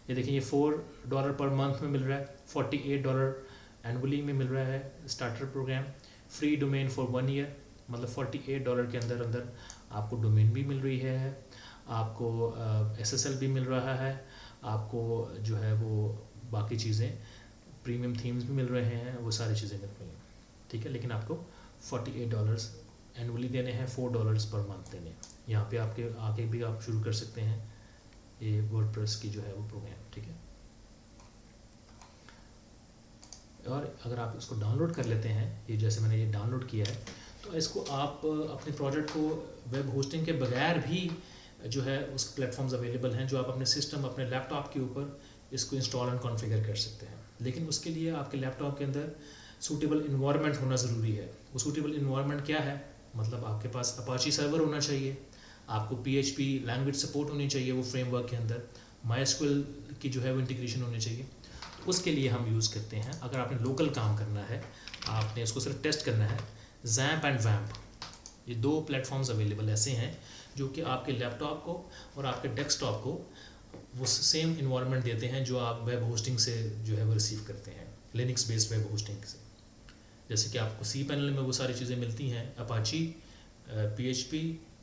ये देखिए ये $4 पर मंथ में मिल रहा है, $48 एनुअली में मिल रहा है starter program, free domain for 1 year, मतलब $48 के अंदर अंदर आपको डोमेन भी मिल रही है, आपको SSL भी मिल रहा है, आपको जो है वो बाकी चीज़ें प्रीमियम थीम्स भी मिल रहे हैं, वो सारी चीज़ें मिल रही हैं, ठीक है। लेकिन आपको $48 एनुअली देने हैं, $4 पर मंथ देने हैं। यहाँ पे आपके आगे भी आप शुरू कर सकते हैं ये वर्डप्रेस की जो है वो प्रोग्राम, ठीक है। और अगर आप इसको डाउनलोड कर लेते हैं, ये जैसे मैंने ये डाउनलोड किया है, तो इसको आप अपने प्रोजेक्ट को वेब होस्टिंग के बगैर भी जो है उस प्लेटफॉर्म्स अवेलेबल हैं जो आप अपने सिस्टम अपने लैपटॉप के ऊपर इसको इंस्टॉल एंड कॉन्फ़िगर कर सकते हैं। लेकिन उसके लिए आपके लैपटॉप के अंदर सूटेबल इन्वायरमेंट होना ज़रूरी है। वो सूटेबल इन्वायरमेंट क्या है, मतलब आपके पास अपाची सर्वर होना चाहिए, आपको PHP लैंग्वेज सपोर्ट होनी चाहिए वो फ्रेमवर्क के अंदर, MySQL की जो है वो इंटीग्रेशन होनी चाहिए। उसके लिए हम यूज़ करते हैं, अगर आपने लोकल काम करना है, आपने उसको सिर्फ टेस्ट करना है, XAMPP एंड WAMP, ये 2 प्लेटफॉर्म्स अवेलेबल ऐसे हैं जो कि आपके लैपटॉप को और आपके डेस्कटॉप को वो सेम इन्वायरमेंट देते हैं जो आप वेब होस्टिंग से जो है वो रिसीव करते हैं, लिनक्स बेस्ड वेब होस्टिंग से। जैसे कि आपको cPanel में वो सारी चीज़ें मिलती हैं, अपाची, PHP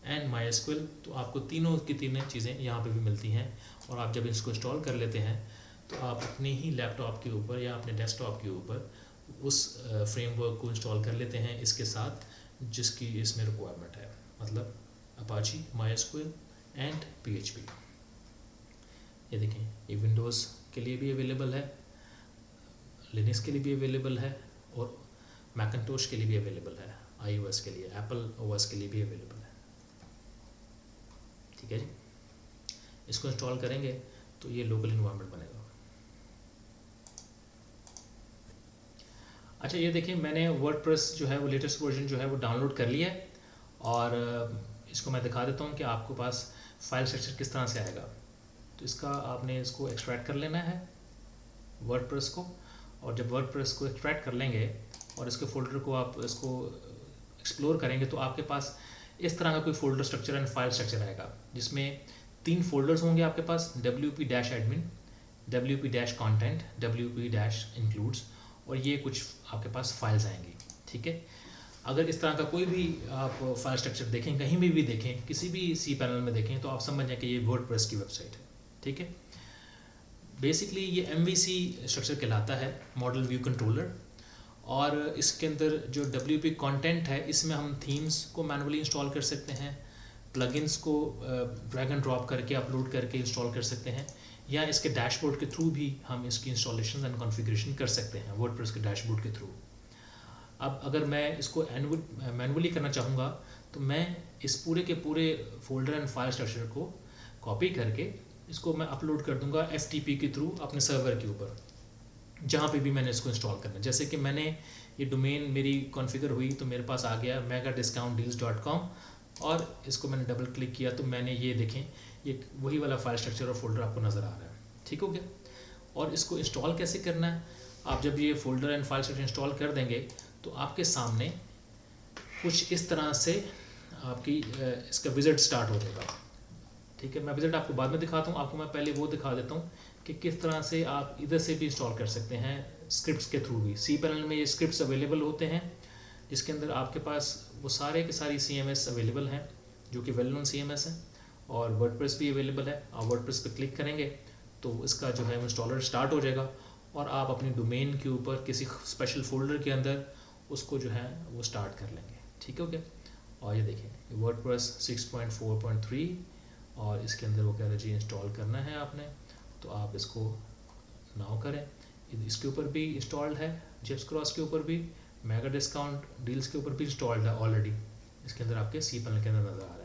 एंड MySQL, तो आपको तीनों की तीनों चीज़ें यहाँ पे भी मिलती हैं। और आप जब इसको इंस्टॉल कर लेते हैं तो आप अपने ही लैपटॉप के ऊपर या अपने डेस्कटॉप के ऊपर उस फ्रेमवर्क को इंस्टॉल कर लेते हैं इसके साथ जिसकी इसमें रिक्वायरमेंट है, मतलब अपाची, MySQL एंड PHP। ये देखें, ये विंडोज़ के लिए भी अवेलेबल है, लिनक्स के लिए भी अवेलेबल है और मैकिन्टोश के लिए भी अवेलेबल है, iOS के लिए, एप्पल OS के लिए भी अवेलेबल है। ठीक है जी, इसको इंस्टॉल करेंगे तो ये लोकल इन्वायरमेंट बनेगा। अच्छा, ये देखिए, मैंने वर्डप्रेस जो है वो लेटेस्ट वर्जन जो है वो डाउनलोड कर लिया है और इसको मैं दिखा देता हूँ कि आपके पास फाइल स्ट्रक्चर किस तरह से आएगा। तो इसका आपने इसको एक्सट्रैक्ट कर लेना है वर्डप्रेस को, और जब वर्डप्रेस को एक्सट्रैक्ट कर लेंगे और इसके फोल्डर को आप इसको एक्सप्लोर करेंगे तो आपके पास इस तरह का कोई folder structure and file structure आएगा जिसमें 3 फोल्डर्स होंगे आपके पास, wp-admin, wp-content, wp-includes, और ये कुछ आपके पास फाइल्स आएंगी। ठीक है, अगर इस तरह का कोई भी आप फाइल स्ट्रक्चर देखें, कहीं भी देखें, किसी भी cPanel में देखें, तो आप समझ जाएं कि ये वर्डप्रेस की वेबसाइट है। ठीक है, बेसिकली ये MVC स्ट्रक्चर कहलाता है, मॉडल व्यू कंट्रोलर, और इसके अंदर जो WP कंटेंट है इसमें हम थीम्स को मैनुअली इंस्टॉल कर सकते हैं, प्लगइन्स को ड्रैग एंड ड्रॉप करके अपलोड करके इंस्टॉल कर सकते हैं, या इसके डैशबोर्ड के थ्रू भी हम इसकी इंस्टॉलेशन एंड कॉन्फ़िगरेशन कर सकते हैं वर्डप्रेस के डैशबोर्ड के थ्रू। अब अगर मैं इसको मैनुअली करना चाहूँगा तो मैं इस पूरे के पूरे फोल्डर एंड फाइल स्ट्रक्चर को कॉपी करके इसको मैं अपलोड कर दूंगा FTP के थ्रू अपने सर्वर के ऊपर, जहाँ पे भी मैंने इसको इंस्टॉल करना है। जैसे कि मैंने ये डोमेन मेरी कॉन्फ़िगर हुई तो मेरे पास आ गया megadiscountdeals.com, और इसको मैंने डबल क्लिक किया तो मैंने ये देखें, ये वही वाला फाइल स्ट्रक्चर और फोल्डर आपको नज़र आ रहा है। ठीक हो गया। और इसको इंस्टॉल कैसे करना है, आप जब ये folder and file structure install कर देंगे तो आपके सामने कुछ इस तरह से आपकी इसका विजिट स्टार्ट हो जाएगा। ठीक है, मैं विजिट आपको बाद में दिखाता हूँ, आपको मैं पहले वो दिखा देता हूँ कि किस तरह से आप इधर से भी इंस्टॉल कर सकते हैं स्क्रिप्ट्स के थ्रू भी। cPanel में ये स्क्रिप्ट्स अवेलेबल होते हैं जिसके अंदर आपके पास वो सारे के सारी CMS अवेलेबल हैं जो कि वेल नोन CMS हैं, और वर्डप्रेस भी अवेलेबल है। आप वर्डप्रेस पे क्लिक करेंगे तो इसका जो है इंस्टॉलर स्टार्ट हो जाएगा और आप अपनी डोमेन के ऊपर किसी स्पेशल फोल्डर के अंदर उसको जो है वो स्टार्ट कर लेंगे। ठीक है, ओके। और ये देखें वर्डप्रेस 6.4.3, और इसके अंदर वो कह रहे जी इंस्टॉल करना है आपने, तो आप इसको नाउ करें। इसके ऊपर भी इंस्टॉल्ड है, जेप्स क्रॉस के ऊपर भी, मेगा डिस्काउंट डील्स के ऊपर भी इंस्टॉल्ड है ऑलरेडी, इसके अंदर आपके cPanel के अंदर नज़र आ रहा है।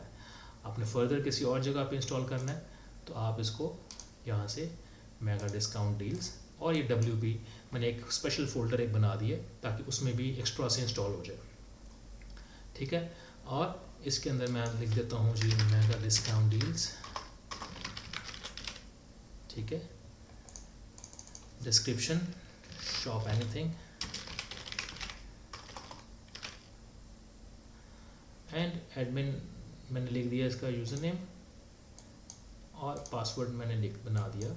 आपने फर्दर किसी और जगह पे इंस्टॉल करना है तो आप इसको यहाँ से मेगा डिस्काउंट डील्स, और ये WP मैंने एक स्पेशल फोल्डर एक बना दिया ताकि उसमें भी एक्स्ट्रा से इंस्टॉल हो जाए। ठीक है, और इसके अंदर मैं लिख देता हूँ जी मेगा डिस्काउंट डील्स। ठीक है, description shop anything, and admin मैंने लिख दिया इसका यूज़र नेम, और पासवर्ड मैंने बना दिया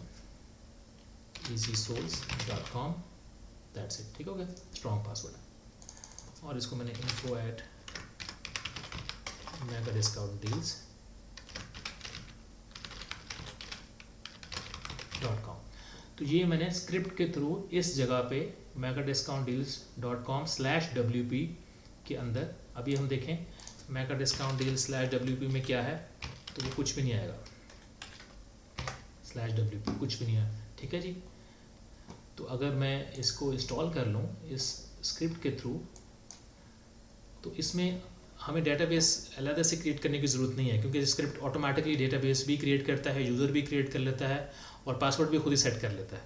easysouls.com, दैट्स इट। ठीक हो गया, स्ट्रॉन्ग पासवर्ड है। और इसको मैंने info@megadiscountdeals.com, तो ये मैंने स्क्रिप्ट के थ्रू इस जगह पे megadiscountdeals.com/wp के अंदर, अभी हम देखें megadiscountdeals/wp में क्या है, तो वो कुछ भी नहीं आएगा, /wp कुछ भी नहीं आया। ठीक है जी, तो अगर मैं इसको इंस्टॉल कर लूँ इस स्क्रिप्ट के थ्रू, तो इसमें हमें डेटाबेस अलग से क्रिएट करने की ज़रूरत नहीं है, क्योंकि स्क्रिप्ट ऑटोमेटिकली डेटाबेस भी क्रिएट करता है, यूज़र भी क्रिएट कर लेता है, और पासवर्ड भी खुद ही सेट कर लेता है।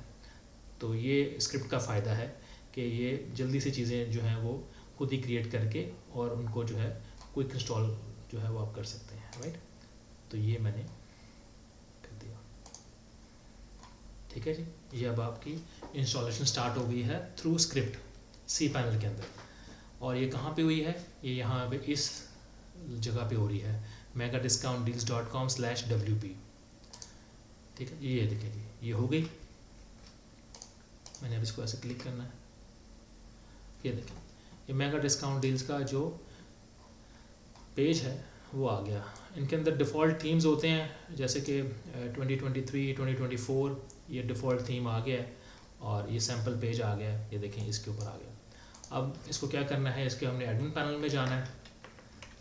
तो ये स्क्रिप्ट का फ़ायदा है कि ये जल्दी से चीज़ें जो हैं वो खुद ही क्रिएट करके और उनको जो है क्विक इंस्टॉल जो है वो आप कर सकते हैं, राइट। तो ये मैंने कर दिया, ठीक है जी। ये अब आपकी इंस्टॉलेशन स्टार्ट हो गई है थ्रू स्क्रिप्ट cPanel के अंदर। और ये कहाँ पे हुई है, ये यहाँ पे इस जगह पे हो रही है, megadiscountdeals.com/wp, ठीक है। ये देखिए जी, ये हो गई। मैंने अब इसको ऐसे क्लिक करना है, ये देखिए ये मेगा डिस्काउंट डील्स का जो पेज है वो आ गया। इनके अंदर डिफ़ॉल्ट थीम्स होते हैं, जैसे कि 2023 2024 ये डिफ़ॉल्ट थीम आ गया है और ये सैम्पल पेज आ गया है, ये देखें इसके ऊपर आ गया। अब इसको क्या करना है, इसके हमने एडमिन पैनल में जाना है।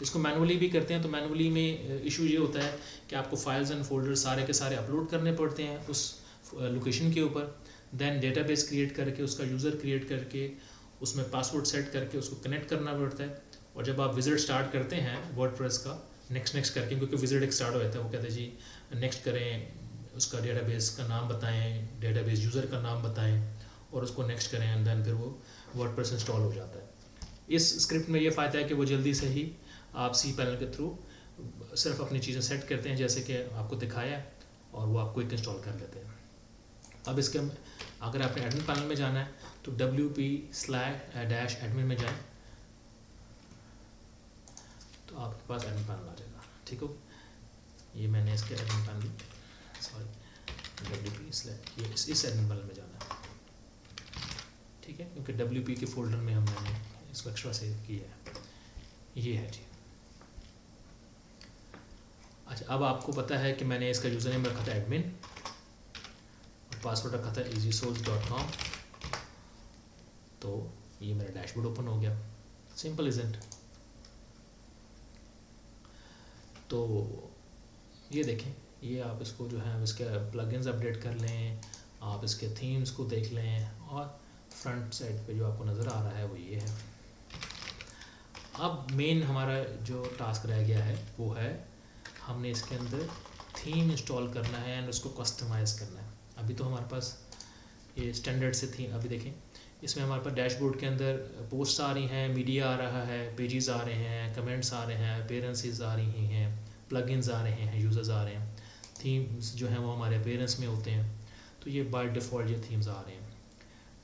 इसको मैनुअली भी करते हैं तो मैनुअली में इशू ये होता है कि आपको फाइल्स एंड फोल्डर सारे के सारे अपलोड करने पड़ते हैं उस लोकेशन के ऊपर। देन डेटाबेस क्रिएट करके उसका यूज़र क्रिएट करके उसमें पासवर्ड सेट करके उसको कनेक्ट करना पड़ता है। और जब आप विजिट स्टार्ट करते हैं वर्डप्रेस का नेक्स्ट करके, क्योंकि विजिट एक स्टार्ट हो जाता है, वो कहते हैं जी नेक्स्ट करें, उसका डेटाबेस का नाम बताएं, डेटाबेस यूज़र का नाम बताएं और उसको नेक्स्ट करें एंड देन फिर वो वर्डप्रेस इंस्टॉल हो जाता है। इस स्क्रिप्ट में ये फ़ायदा है कि वो जल्दी से ही आप cPanel के थ्रू सिर्फ अपनी चीज़ें सेट करते हैं जैसे कि आपको दिखाया है और वो आप क्विक इंस्टॉल कर लेते हैं। अब इसके अगर आपने एडमिन पैनल में जाना है तो wp/-admin में जाएं तो आपके पास एडमिन पैनल आ जाएगा, ठीक हो। ये मैंने इसके एडमिन पैनल ये इस एडमिन पैनल में जाना है, ठीक है, क्योंकि wp के फोल्डर में हमने इसको एक्स्ट्रा सेव किया है। ये है जी। अच्छा, अब आपको पता है कि मैंने इसका यूज़र नेम रखा था एडमिन और पासवर्ड रखा था easysource.com। तो ये मेरा डैशबोर्ड ओपन हो गया, सिंपल इज़न्ट। तो ये देखें, ये आप इसको जो है इसके प्लगइन्स अपडेट कर लें, आप इसके थीम्स को देख लें और फ्रंट साइड पे जो आपको नज़र आ रहा है वो ये है। अब मेन हमारा जो टास्क रह गया है वो है हमने इसके अंदर थीम इंस्टॉल करना है एंड उसको कस्टमाइज़ करना है। अभी तो हमारे पास ये स्टैंडर्ड से थीम, अभी देखें इसमें हमारे पास डैशबोर्ड के अंदर पोस्ट आ रही हैं, मीडिया आ रहा है, पेजेस आ रहे हैं, कमेंट्स आ रहे हैं, अपीयरेंसेस आ रही हैं, प्लगइन्स आ रहे हैं, यूज़र्स आ रहे हैं। थीम्स जो हैं वो हमारे अपीयरेंस में होते हैं, तो ये बाय डिफ़ॉल्ट ये थीम्स आ रहे हैं।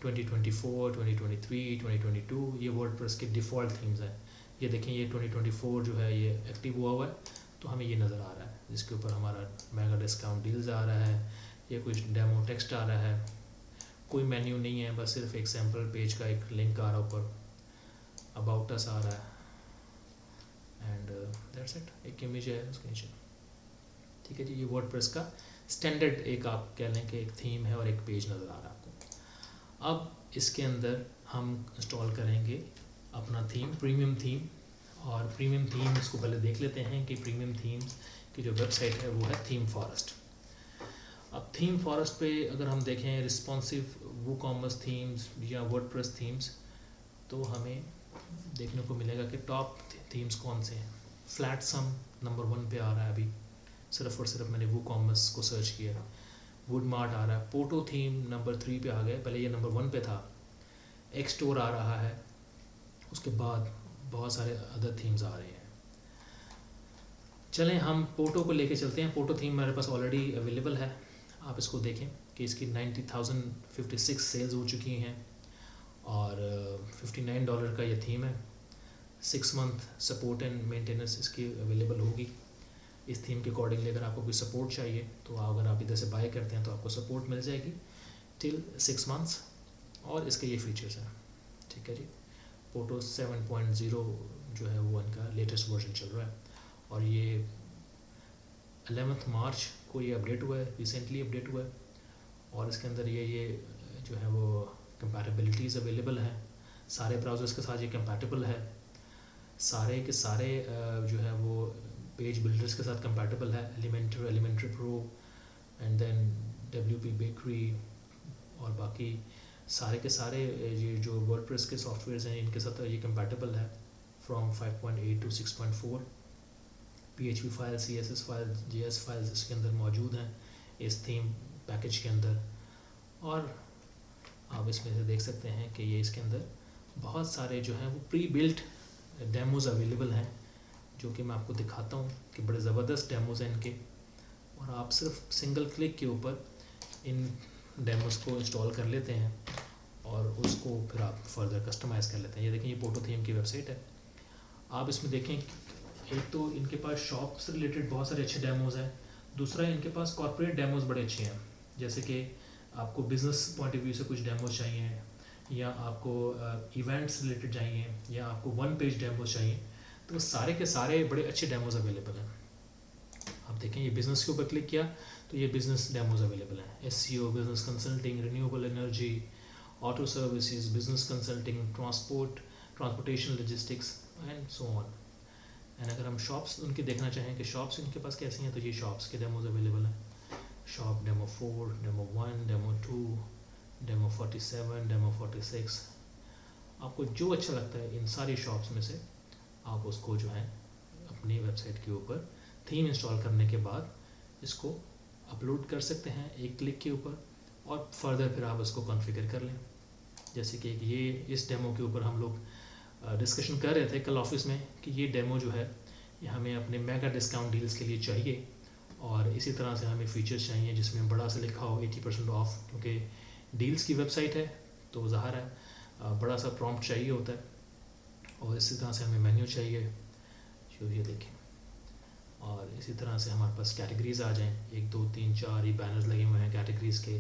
2024 2023 2022 ये वर्डप्रेस के डिफ़ॉल्ट थीम्स हैं। ये देखें ये 2024 जो है ये एक्टिव हुआ है, तो हमें ये नज़र आ रहा है जिसके ऊपर हमारा मेगा डिस्काउंट डील्स आ रहा है, ये कुछ डेमो टेक्स्ट आ रहा है, कोई मेन्यू नहीं है, बस सिर्फ एक सैम्पल पेज का एक लिंक आ रहा है ऊपर, अबाउट अस आ रहा है एंड दैट्स इट, एक इमेज है उसके नीचे, ठीक है जी। ये वर्डप्रेस का स्टैंडर्ड एक आप कह लें कि एक थीम है और एक पेज नज़र आ रहा है आपको। अब इसके अंदर हम इंस्टॉल करेंगे अपना थीम, प्रीमियम थीम। और प्रीमियम थीम इसको पहले देख लेते हैं कि प्रीमियम थीम की जो वेबसाइट है वो है थीम फॉरेस्ट। अब थीम फॉरेस्ट पे अगर हम देखें रिस्पॉन्सिव वूकॉमर्स थीम्स या वर्डप्रेस थीम्स, तो हमें देखने को मिलेगा कि टॉप थीम्स कौन से हैं। फ्लैट सम नंबर 1 पे आ रहा है अभी, सिर्फ और सिर्फ मैंने वूकॉमर्स को सर्च किया। वुड मार्ट आ रहा है, पोटो थीम नंबर 3 पे आ गया, पहले ये नंबर 1 पे था। एक्स स्टोर आ रहा है, उसके बाद बहुत सारे अदर थीम्स आ रहे हैं। चलें हम पोटो को लेके चलते हैं। पोटो थीम मेरे पास ऑलरेडी अवेलेबल है, आप इसको देखें कि इसकी 90,056 सेल्स हो चुकी हैं और $59 का ये थीम है। 6 मंथ सपोर्ट एंड मेंटेनेंस इसकी अवेलेबल होगी। इस थीम के अकॉर्डिंगली अगर आपको कोई सपोर्ट चाहिए तो अगर आप इधर से बाय करते हैं तो आपको सपोर्ट मिल जाएगी टिल 6 मंथ्स। और इसके ये फीचर्स हैं, ठीक है जी। पोटो 7.0 जो है वो इनका लेटेस्ट वर्जन चल रहा है और ये 11 मार्च को ये अपडेट हुआ है, रिसेंटली अपडेट हुआ है। और इसके अंदर ये जो है वो कंपैटिबिलिटीज़ अवेलेबल हैं, सारे ब्राउज़र्स के साथ ये कंपैटिबल है, सारे के सारे जो है वो पेज बिल्डर्स के साथ कंपैटिबल है, elementary pro and then WP bakery और बाकी सारे के सारे ये जो वर्डप्रेस के सॉफ्टवेयर्स हैं इनके साथ ये कंपैटिबल है from 5.8 to 6.4। PHP file, CSS file, JS files इसके अंदर मौजूद हैं इस थीम पैकेज के अंदर। और आप इसमें से देख सकते हैं कि ये इसके अंदर बहुत सारे जो हैं वो प्री बिल्ट डेमोज़ अवेलेबल हैं, जो कि मैं आपको दिखाता हूँ कि बड़े ज़बरदस्त डेमोज़ हैं इनके। और आप सिर्फ सिंगल क्लिक के ऊपर इन डेमोज़ को इंस्टॉल कर लेते हैं और उसको फिर आप फर्दर कस्टमाइज़ कर लेते हैं। ये देखें, ये पोटो थीम की वेबसाइट है। आप इसमें देखें, एक तो इनके पास शॉप से रिलेटेड बहुत सारे अच्छे डेमोज़ हैं, दूसरा इनके पास कॉर्पोरेट डेमोज़ बड़े अच्छे हैं। जैसे कि आपको बिज़नेस पॉइंट ऑफ व्यू से कुछ डेमोज़ चाहिए, या आपको इवेंट्स रिलेटेड चाहिए, या आपको वन पेज डेमोज़ चाहिए, तो सारे के सारे बड़े अच्छे डेमोज़ अवेलेबल हैं। आप देखें, ये बिज़नेस के ऊपर क्लिक किया तो ये बिज़नेस डेमोज़ अवेलेबल हैं। SEO, business consulting, renewable energy, auto services, business consulting, transportation, logistics and so on. And अगर हम शॉप्स उनके देखना चाहें कि शॉप्स इनके पास कैसी हैं, तो ये शॉप्स के डेमोज़ अवेलेबल हैं। Shop demo 4, demo 1, demo 2, demo 47, demo 46। आपको जो अच्छा लगता है इन सारी शॉप्स में से आप उसको जो है अपनी वेबसाइट के ऊपर थीम इंस्टॉल करने के बाद इसको अपलोड कर सकते हैं एक क्लिक के ऊपर, और फर्दर फिर आप इसको कॉन्फ़िगर कर लें। जैसे कि ये इस डेमो के ऊपर हम लोग डिस्कशन कर रहे थे कल ऑफिस में कि ये डेमो जो है ये हमें अपने मेगा डिस्काउंट डील्स के लिए चाहिए, और इसी तरह से हमें फीचर्स चाहिए जिसमें बड़ा सा लिखा हो 80% ऑफ, क्योंकि डील्स की वेबसाइट है तो ज़ाहिर है बड़ा सा प्रॉम्प्ट चाहिए होता है। और इसी तरह से हमें मेन्यू चाहिए, जो ये देखें। और इसी तरह से हमारे पास कैटेगरीज़ आ जाएं, 1 2 3 4 ये बैनर्स लगे हुए हैं कैटेगरीज़ के।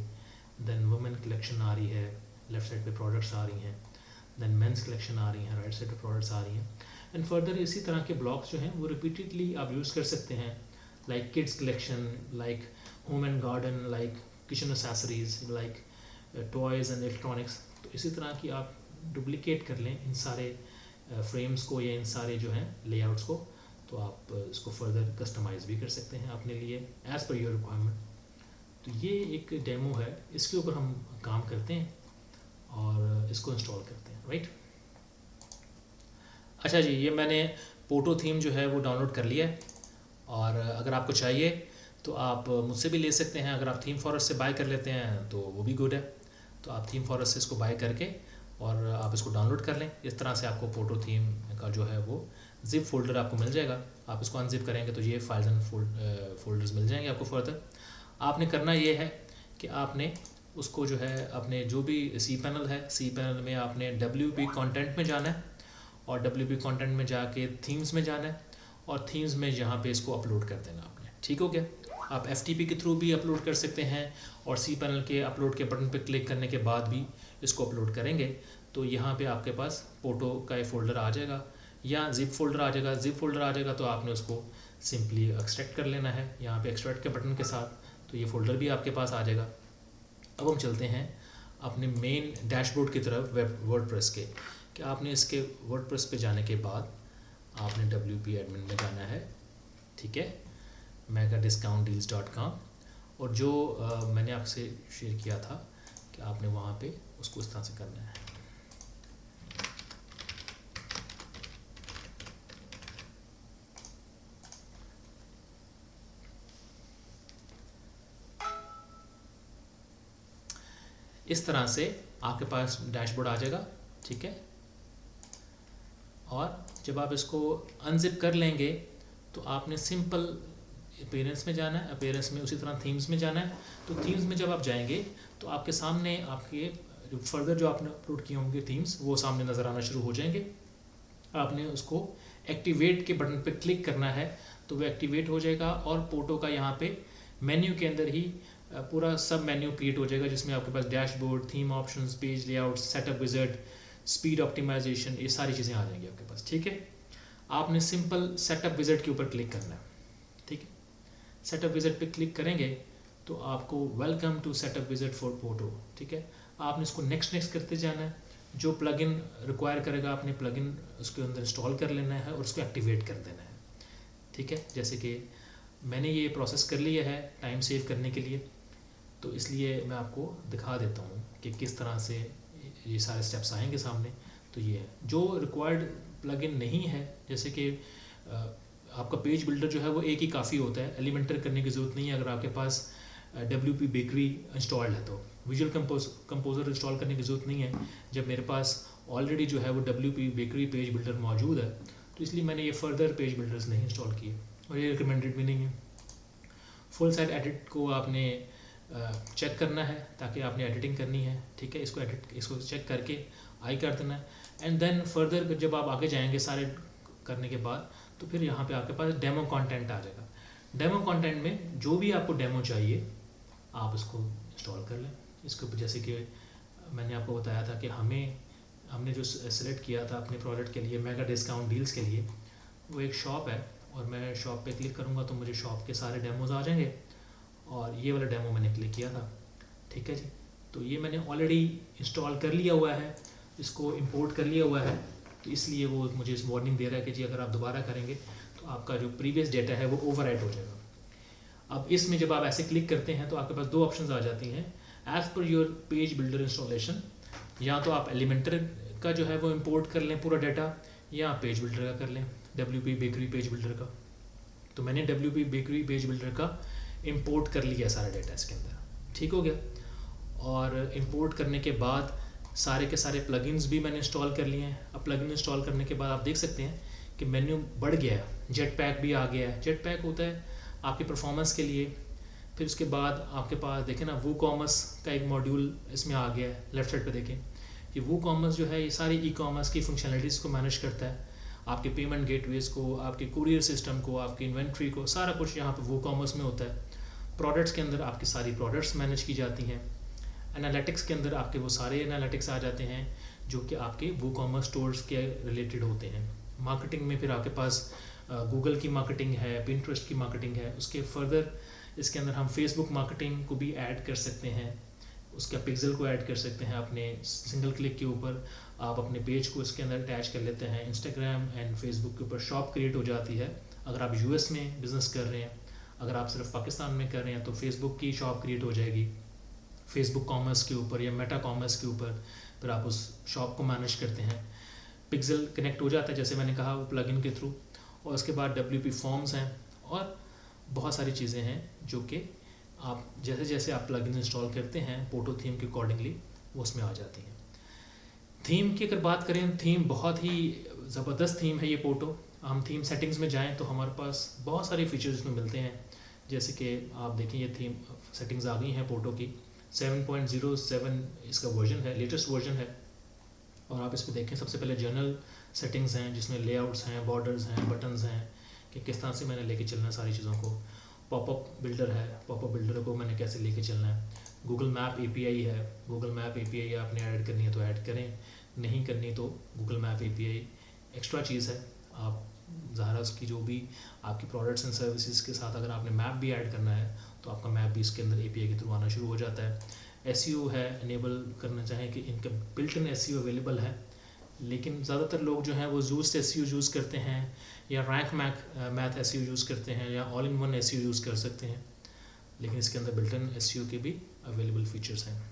देन वुमेन कलेक्शन आ रही है, लेफ़्ट साइड पे प्रोडक्ट्स आ रही हैं। देन मेंस कलेक्शन आ रही हैं, राइट साइड पे प्रोडक्ट्स आ रही हैं। एंड फर्दर इसी तरह के ब्लॉक्स जो हैं वो रिपीटेडली आप यूज़ कर सकते हैं, like kids collection, like home and garden, like kitchen accessories, like toys and electronics. तो इसी तरह की आप डुप्लिकेट कर लें इन सारे फ्रेम्स को या इन सारे जो हैं लेआउट्स को, तो आप इसको फर्दर कस्टमाइज़ भी कर सकते हैं अपने लिए एज़ पर योर रिक्वायरमेंट। तो ये एक डेमो है, इसके ऊपर हम काम करते हैं और इसको इंस्टॉल करते हैं, राइट। अच्छा जी, ये मैंने पोटो थीम जो है वो डाउनलोड कर लिया है, और अगर आपको चाहिए तो आप मुझसे भी ले सकते हैं। अगर आप थीम फॉरेस्ट से बाय कर लेते हैं तो वो भी गुड है। तो आप थीम फॉरेस्ट से इसको बाय करके और आप इसको डाउनलोड कर लें। इस तरह से आपको फोटो थीम का जो है वो जिप फोल्डर आपको मिल जाएगा। आप इसको अनजिप करेंगे तो ये फाइल्स एंड फोल्डर्स मिल जाएंगे आपको। फर्दर आपने करना ये है कि आपने उसको जो है अपने जो भी सी पैनल है, सी पैनल में आपने WP कंटेंट में जाना है, और WP कंटेंट में जाके थीम्स में जाना है, और थीम्स में यहाँ पे इसको अपलोड कर देना आपने। ठीक हो गया। आप FTP के थ्रू भी अपलोड कर सकते हैं, और सी पैनल के अपलोड के बटन पे क्लिक करने के बाद भी इसको अपलोड करेंगे तो यहाँ पे आपके पास फोटो का ये फोल्डर आ जाएगा, या जिप फोल्डर आ जाएगा। जिप फोल्डर आ जाएगा तो आपने उसको सिंपली एक्सट्रैक्ट कर लेना है यहाँ पे एक्सट्रैक्ट के बटन के साथ, तो ये फोल्डर भी आपके पास आ जाएगा। अब हम चलते हैं अपने मेन डैशबोर्ड की तरफ वर्डप्रेस के, कि आपने इसके वर्डप्रेस पे जाने के बाद आपने WP एडमिन में जाना है, ठीक है, megadiscountdeals.com। और जो मैंने आपसे शेयर किया था कि आपने वहाँ पे उसको इस तरह से करना है। इस तरह से आपके पास डैशबोर्ड आ जाएगा, ठीक है। और जब आप इसको अनजिप कर लेंगे तो आपने सिंपल अपीयरेंस में जाना है, अपीयरेंस में उसी तरह थीम्स में जाना है। तो थीम्स में जब आप जाएंगे तो आपके सामने आपके जो फर्दर जो आपने अपलोड किए होंगे थीम्स वो सामने नज़र आना शुरू हो जाएंगे। आपने उसको एक्टिवेट के बटन पे क्लिक करना है तो वो एक्टिवेट हो जाएगा, और फोटो का यहाँ पे मेन्यू के अंदर ही पूरा सब मेन्यू क्रिएट हो जाएगा, जिसमें आपके पास dashboard, theme options, page layout, setup wizard, speed optimisation, ये सारी चीज़ें आ जाएंगी आपके पास, ठीक है। आपने सिंपल सेटअप विज़ार्ड के ऊपर क्लिक करना है, ठीक है। सेटअप विज़ार्ड पे क्लिक करेंगे तो आपको welcome to setup wizard for photo, ठीक है। आपने इसको नेक्स्ट नेक्स्ट करते जाना है। जो प्लगइन रिक्वायर करेगा आपने प्लगइन उसके अंदर इंस्टॉल कर लेना है और उसको एक्टिवेट कर देना है, ठीक है। जैसे कि मैंने ये प्रोसेस कर लिया है टाइम सेव करने के लिए, तो इसलिए मैं आपको दिखा देता हूँ कि किस तरह से ये सारे स्टेप्स आएंगे सामने। तो ये है जो रिक्वायर्ड प्लगइन नहीं है, जैसे कि आपका पेज बिल्डर जो है वो एक ही काफ़ी होता है, एलिमेंटर करने की ज़रूरत नहीं है। अगर आपके पास WP बेकरी इंस्टॉल्ड है, तो विजुअल कंपोजर इंस्टॉल करने की ज़रूरत नहीं है जब मेरे पास ऑलरेडी जो है वो WP बेकरी पेज बिल्डर मौजूद है। तो इसलिए मैंने ये फर्दर पेज बिल्डर्स नहीं इंस्टॉल किए और ये रिकमेंडेड भी नहीं है। फुल साइट एडिट को आपने चेक करना है ताकि आपने एडिटिंग करनी है, ठीक है। इसको चेक करके आई कर देना है एंड देन फर्दर जब आप आगे जाएंगे सारे करने के बाद तो फिर यहाँ पे आपके पास डेमो कंटेंट आ जाएगा। डेमो कंटेंट में जो भी आपको डेमो चाहिए आप उसको इंस्टॉल कर लें। इसके ऊपर जैसे कि मैंने आपको बताया था कि हमने जो सेलेक्ट किया था अपने प्रोडक्ट के लिए मेगा डिस्काउंट डील्स के लिए, वो एक शॉप है और मैं शॉप पे क्लिक करूँगा तो मुझे शॉप के सारे डेमोज आ जाएंगे और ये वाला डेमो मैंने क्लिक किया था, ठीक है जी। तो ये मैंने ऑलरेडी इंस्टॉल कर लिया हुआ है, इसको इंपोर्ट कर लिया हुआ है, तो इसलिए वो मुझे इस वार्निंग दे रहा है कि जी अगर आप दोबारा करेंगे तो आपका जो प्रीवियस डेटा है वो ओवरराइट हो जाएगा। अब इसमें जब आप ऐसे क्लिक करते हैं तो आपके पास दो ऑप्शंस आ जाती हैं as per your page builder installation. या तो आप एलिमेंटर का जो है वो इंपोर्ट कर लें पूरा डाटा, या आप पेज बिल्डर का कर लें WP बेकरी पेज बिल्डर का। तो मैंने WP बेकरी पेज बिल्डर का इंपोर्ट कर लिया सारा डाटा इसके अंदर, ठीक हो गया। और इंपोर्ट करने के बाद सारे के सारे प्लगइन्स भी मैंने इंस्टॉल कर लिए हैं। अब प्लगइन इंस्टॉल करने के बाद आप देख सकते हैं कि मेन्यू बढ़ गया है, जेट पैक भी आ गया है। जेट पैक होता है आपकी परफॉर्मेंस के लिए। फिर उसके बाद आपके पास देखें ना वो कॉमर्स का एक मॉड्यूल इसमें आ गया है, लेफ्ट साइड पे देखें। ये वो कॉमर्स जो है ये सारी ई-कॉमर्स की फंक्शनलिटीज़ को मैनेज करता है, आपके पेमेंट गेटवेज को, आपके कुरियर सिस्टम को, आपकी इन्वेंट्री को, सारा कुछ यहाँ पे वो कॉमर्स में होता है। प्रोडक्ट्स के अंदर आपकी सारी प्रोडक्ट्स मैनेज की जाती हैं। एनालिटिक्स के अंदर आपके वो सारे एनालिटिक्स आ जाते हैं जो कि आपके वो कॉमर्स स्टोर्स के रिलेटेड होते हैं। मार्केटिंग में फिर आपके पास गूगल की मार्केटिंग है, पिंटरेस्ट की मार्केटिंग है। उसके फर्दर इसके अंदर हम फेसबुक मार्केटिंग को भी ऐड कर सकते हैं, उसका पिक्सल को ऐड कर सकते हैं। अपने सिंगल क्लिक के ऊपर आप अपने पेज को इसके अंदर अटैच कर लेते हैं। इंस्टाग्राम एंड फेसबुक के ऊपर शॉप क्रिएट हो जाती है अगर आप US में बिज़नेस कर रहे हैं। अगर आप सिर्फ पाकिस्तान में कर रहे हैं तो फेसबुक की शॉप क्रिएट हो जाएगी फेसबुक कॉमर्स के ऊपर या मेटा कॉमर्स के ऊपर। फिर आप उस शॉप को मैनेज करते हैं। पिक्सल कनेक्ट हो जाता है जैसे मैंने कहा वो प्लगइन के थ्रू। और उसके बाद WP फॉर्म्स हैं और बहुत सारी चीज़ें हैं जो कि आप जैसे जैसे आप प्लगइन इंस्टॉल करते हैं पोटो थीम के अकॉर्डिंगली वो उसमें आ जाती हैं। थीम की अगर बात करें, थीम बहुत ही ज़बरदस्त थीम है ये पोटो। हम थीम सेटिंग्स में जाएं तो हमारे पास बहुत सारे फीचर्स इसमें मिलते हैं। जैसे कि आप देखें ये थीम सेटिंग्स आ गई हैं पोटो की। 7.07 इसका वर्जन है, लेटेस्ट वर्जन है। और आप इस पर देखें सबसे पहले जनरल सेटिंग्स हैं जिसमें लेआउट्स हैं, बॉर्डर्स हैं, बटन्स हैं कि किस तरह से मैंने लेके चलना है सारी चीज़ों को। पॉपअप बिल्डर है, पॉपअप बिल्डर को मैंने कैसे लेके चलना है। गूगल मैप API है, गूगल मैप API आपने ऐड करनी है तो ऐड करें, नहीं करनी तो गूगल मैप API एक्स्ट्रा चीज़ है। आप ज़ाहिर उसकी जो भी आपकी प्रोडक्ट्स एंड सर्विसेज के साथ अगर आपने मैप भी ऐड करना है तो आपका मैप भी इसके अंदर API के थ्रू आना शुरू हो जाता है। SEO है, इनेबल करना चाहें कि इनका बिल्ट इन SEO अवेलेबल है, लेकिन ज़्यादातर लोग जो हैं वो जूस्ट SEO यूज़ करते हैं या रैंक मैथ SEO यूज़ करते हैं या all in one SEO use कर सकते हैं, लेकिन इसके अंदर बिल्ट इन SEO के भी अवेलेबल फीचर्स हैं।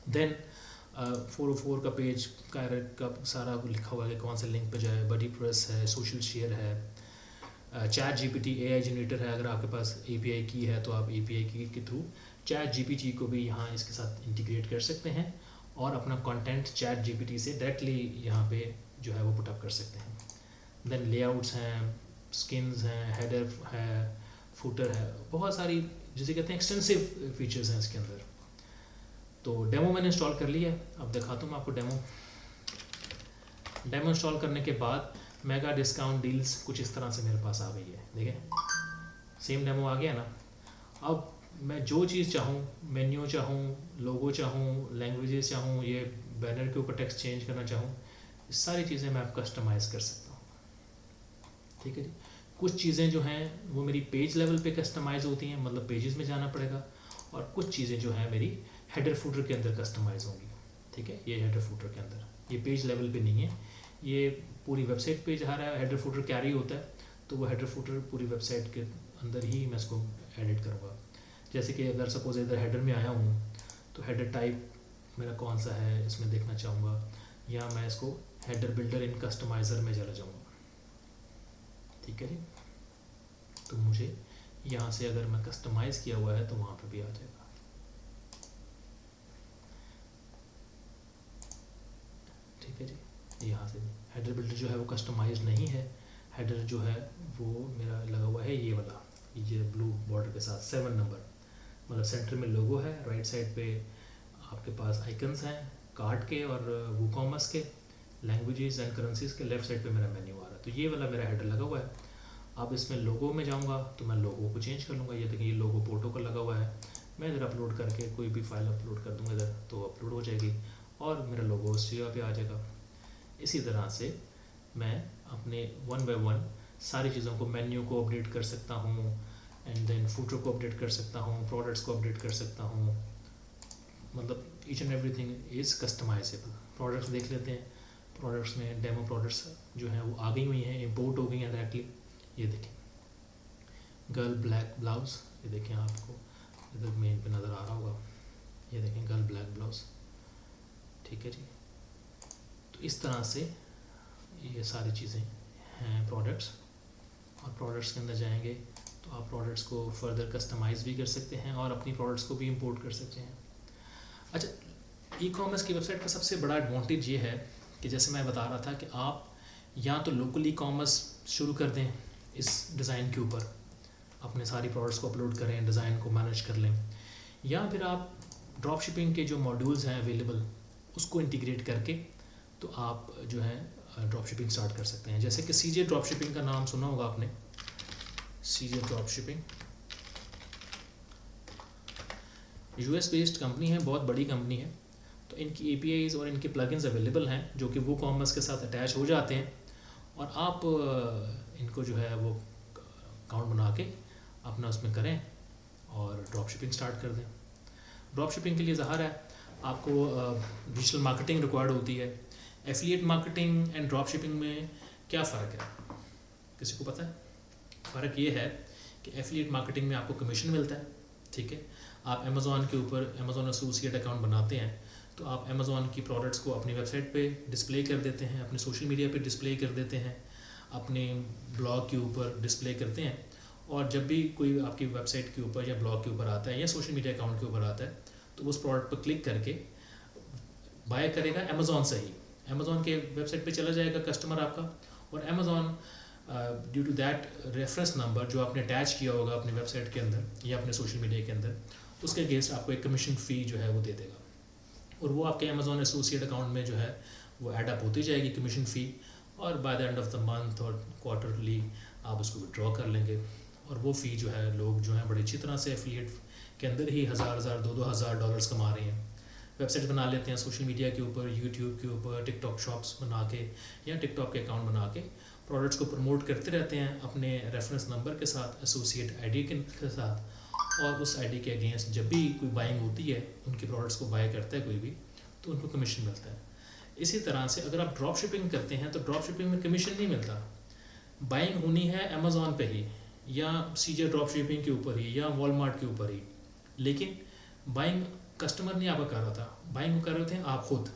देन 404 का पेज का सारा लिखा हुआ है कि कौन से लिंक पे जाए। बडी प्रेस है, सोशल शेयर है, चैट GPT AI जनरेटर है। अगर आपके पास API की है तो आप API की के थ्रू चैट GPT को भी यहाँ इसके साथ इंटीग्रेट कर सकते हैं और अपना कंटेंट चैट GPT से डायरेक्टली यहाँ पे जो है वो पुटअप कर सकते हैं। देन लेआउट्स हैं, स्किन्स हैं, हेडर है, फुटर है, बहुत सारी जिसे कहते हैं एक्सटेंसिव फीचर्स हैं इसके अंदर। तो डेमो मैंने इंस्टॉल कर लिया है, अब दिखाता हूँ आपको डेमो इंस्टॉल करने के बाद मेगा डिस्काउंट डील्स कुछ इस तरह से मेरे पास आ गई है। देखें सेम डेमो आ गया ना। अब मैं जो चीज़ चाहूँ, मेन्यू चाहूँ, लोगो चाहूँ, लैंग्वेजेस चाहूँ, ये बैनर के ऊपर टेक्स्ट चेंज करना चाहूँ, ये सारी चीज़ें मैं आप कस्टमाइज़ कर सकता हूँ, ठीक है जी। कुछ चीज़ें जो हैं वो मेरी पेज लेवल पे कस्टमाइज़ होती हैं, मतलब पेजेस में जाना पड़ेगा, और कुछ चीज़ें जो हैं मेरी हेडर फुटर के अंदर कस्टमाइज़ होंगी, ठीक है। ये हेडर फुटर के अंदर, ये पेज लेवल पे नहीं है, ये पूरी वेबसाइट पे जहाँ हेडर फुटर कैरी होता है तो वो हेडर फुटर पूरी वेबसाइट के अंदर ही मैं इसको एडिट करूँगा। जैसे कि अगर सपोज इधर हेडर में आया हूँ तो हेडर टाइप मेरा कौन सा है इसमें देखना चाहूँगा, या मैं इसको हेडर बिल्डर इन कस्टमाइज़र में चला जाऊँगा, ठीक है जी। तो मुझे यहाँ से अगर मैं कस्टमाइज़ किया हुआ है तो वहाँ पे भी आ जाएगा। ठीक है जी, यहाँ से हेडर बिल्डर जो है वो कस्टमाइज नहीं है। हेडर जो है वो मेरा लगा हुआ है ये वाला, ये ब्लू बॉर्डर के साथ 7 नंबर, मतलब सेंटर में लोगो है, राइट साइड पे आपके पास आइकन्स हैं कार्ड के और वूकॉमर्स के, लैंग्वेजेस एंड करेंसीज के, लेफ्ट साइड पे मेरा मेन्यू आ रहा है। तो ये वाला मेरा हेडर लगा हुआ है। अब इसमें लोगो में जाऊंगा तो मैं लोगो को चेंज कर लूँगा। ये देखिए ये लोगो पोर्टो का लगा हुआ है, मैं इधर अपलोड करके कोई भी फाइल अपलोड कर दूँगा इधर तो अपलोड हो जाएगी और मेरा लोगो उस जगह पे आ जाएगा। इसी तरह से मैं अपने 1 बाय 1 सारी चीज़ों को, मेन्यू को अपडेट कर सकता हूँ, एंड देन फूटर को अपडेट कर सकता हूँ, प्रोडक्ट्स को अपडेट कर सकता हूँ, मतलब each and everything is customizable. Products देख लेते हैं। प्रोडक्ट्स में डेमो प्रोडक्ट्स जो हैं वो आ गई हुई हैं, इंपोर्ट हो गई हैं डायरेक्टली। ये देखें गर्ल ब्लैक ब्लाउज़, ये देखें आपको इधर मेन पे नज़र आ रहा होगा, ये देखें गर्ल ब्लैक ब्लाउज़। ठीक है जी, तो इस तरह से ये सारी चीज़ें हैं प्रोडक्ट्स। और प्रोडक्ट्स के अंदर जाएंगे तो आप प्रोडक्ट्स को फर्दर कस्टमाइज़ भी कर सकते हैं और अपनी प्रोडक्ट्स को भी इंपोर्ट कर सकते हैं। अच्छा, ई कॉमर्स की वेबसाइट का सबसे बड़ा एडवांटेज ये है कि जैसे मैं बता रहा था कि आप या तो लोकल ई कॉमर्स शुरू कर दें इस डिज़ाइन के ऊपर, अपने सारी प्रोडक्ट्स को अपलोड करें, डिज़ाइन को मैनेज कर लें, या फिर आप ड्रॉप शिपिंग के जो मॉड्यूल्स हैं अवेलेबल उसको इंटीग्रेट करके तो आप जो है ड्रॉप शिपिंग स्टार्ट कर सकते हैं। जैसे कि सीजे ड्रॉप शिपिंग का नाम सुना होगा आपने, CJ drop shipping US based company है, बहुत बड़ी कंपनी है। तो इनकी APIs और इनके प्लगइन्स अवेलेबल हैं जो कि वो कॉमर्स के साथ अटैच हो जाते हैं और आप इनको जो है वो अकाउंट बना के अपना उसमें करें और ड्रॉप शिपिंग स्टार्ट कर दें। ड्रॉप शिपिंग के लिए ज़ाहिर है आपको डिजिटल मार्केटिंग रिक्वायर्ड होती है। Affiliate marketing and drop shipping में क्या फ़र्क है, किसी को पता है? फ़र्क ये है कि एफिलिएट मार्केटिंग में आपको कमीशन मिलता है। ठीक है, आप अमेज़ॉन के ऊपर अमेज़ॉन एसोसिएट अकाउंट बनाते हैं तो आप अमेज़ॉन की प्रोडक्ट्स को अपनी वेबसाइट पे डिस्प्ले कर देते हैं, अपने सोशल मीडिया पे डिस्प्ले कर देते हैं, अपने ब्लॉग के ऊपर डिस्प्ले करते हैं। और जब भी कोई आपकी वेबसाइट के ऊपर या ब्लॉग के ऊपर आता है या सोशल मीडिया अकाउंट के ऊपर आता है तो उस प्रोडक्ट पर क्लिक करके बाय करेगा अमेज़ॉन से ही, अमेज़ॉन के वेबसाइट पे चला जाएगा कस्टमर आपका, और Amazon due to that reference number जो आपने अटैच किया होगा अपनी वेबसाइट के अंदर या अपने सोशल मीडिया के अंदर, उसके अगेंस्ट आपको एक कमीशन फ़ी जो है वो दे देगा और वो आपके अमेज़ॉन एसोसिएट अकाउंट में जो है वो ऐड अप होती जाएगी कमीशन फ़ी, और by the end of the month और क्वार्टरली आप उसको विड्रॉ कर लेंगे। और वो फ़ी जो है लोग जो हैं बड़ी अच्छी तरह से एफिलिएट के अंदर ही $1000-2000 कमा रहे हैं। वेबसाइट बना लेते हैं सोशल मीडिया के ऊपर, यूट्यूब के ऊपर, टिकटॉक शॉप्स बना के या टिकटॉक के अकाउंट बना के प्रोडक्ट्स को प्रमोट करते रहते हैं अपने रेफरेंस नंबर के साथ, एसोसिएट आईडी के साथ, और उस आईडी के अगेंस्ट जब भी कोई बाइंग होती है, उनके प्रोडक्ट्स को बाय करता है कोई भी, तो उनको कमीशन मिलता है। इसी तरह से अगर आप ड्रॉप शिपिंग करते हैं तो ड्रॉप शिपिंग में कमीशन नहीं मिलता, बाइंग होनी है अमेज़ॉन पे ही या सीजे ड्रॉप शिपिंग के ऊपर ही या वॉलमार्ट के ऊपर ही, लेकिन बाइंग कस्टमर नहीं आपका कर रहा था, बाइंग कर रहे थे आप खुद,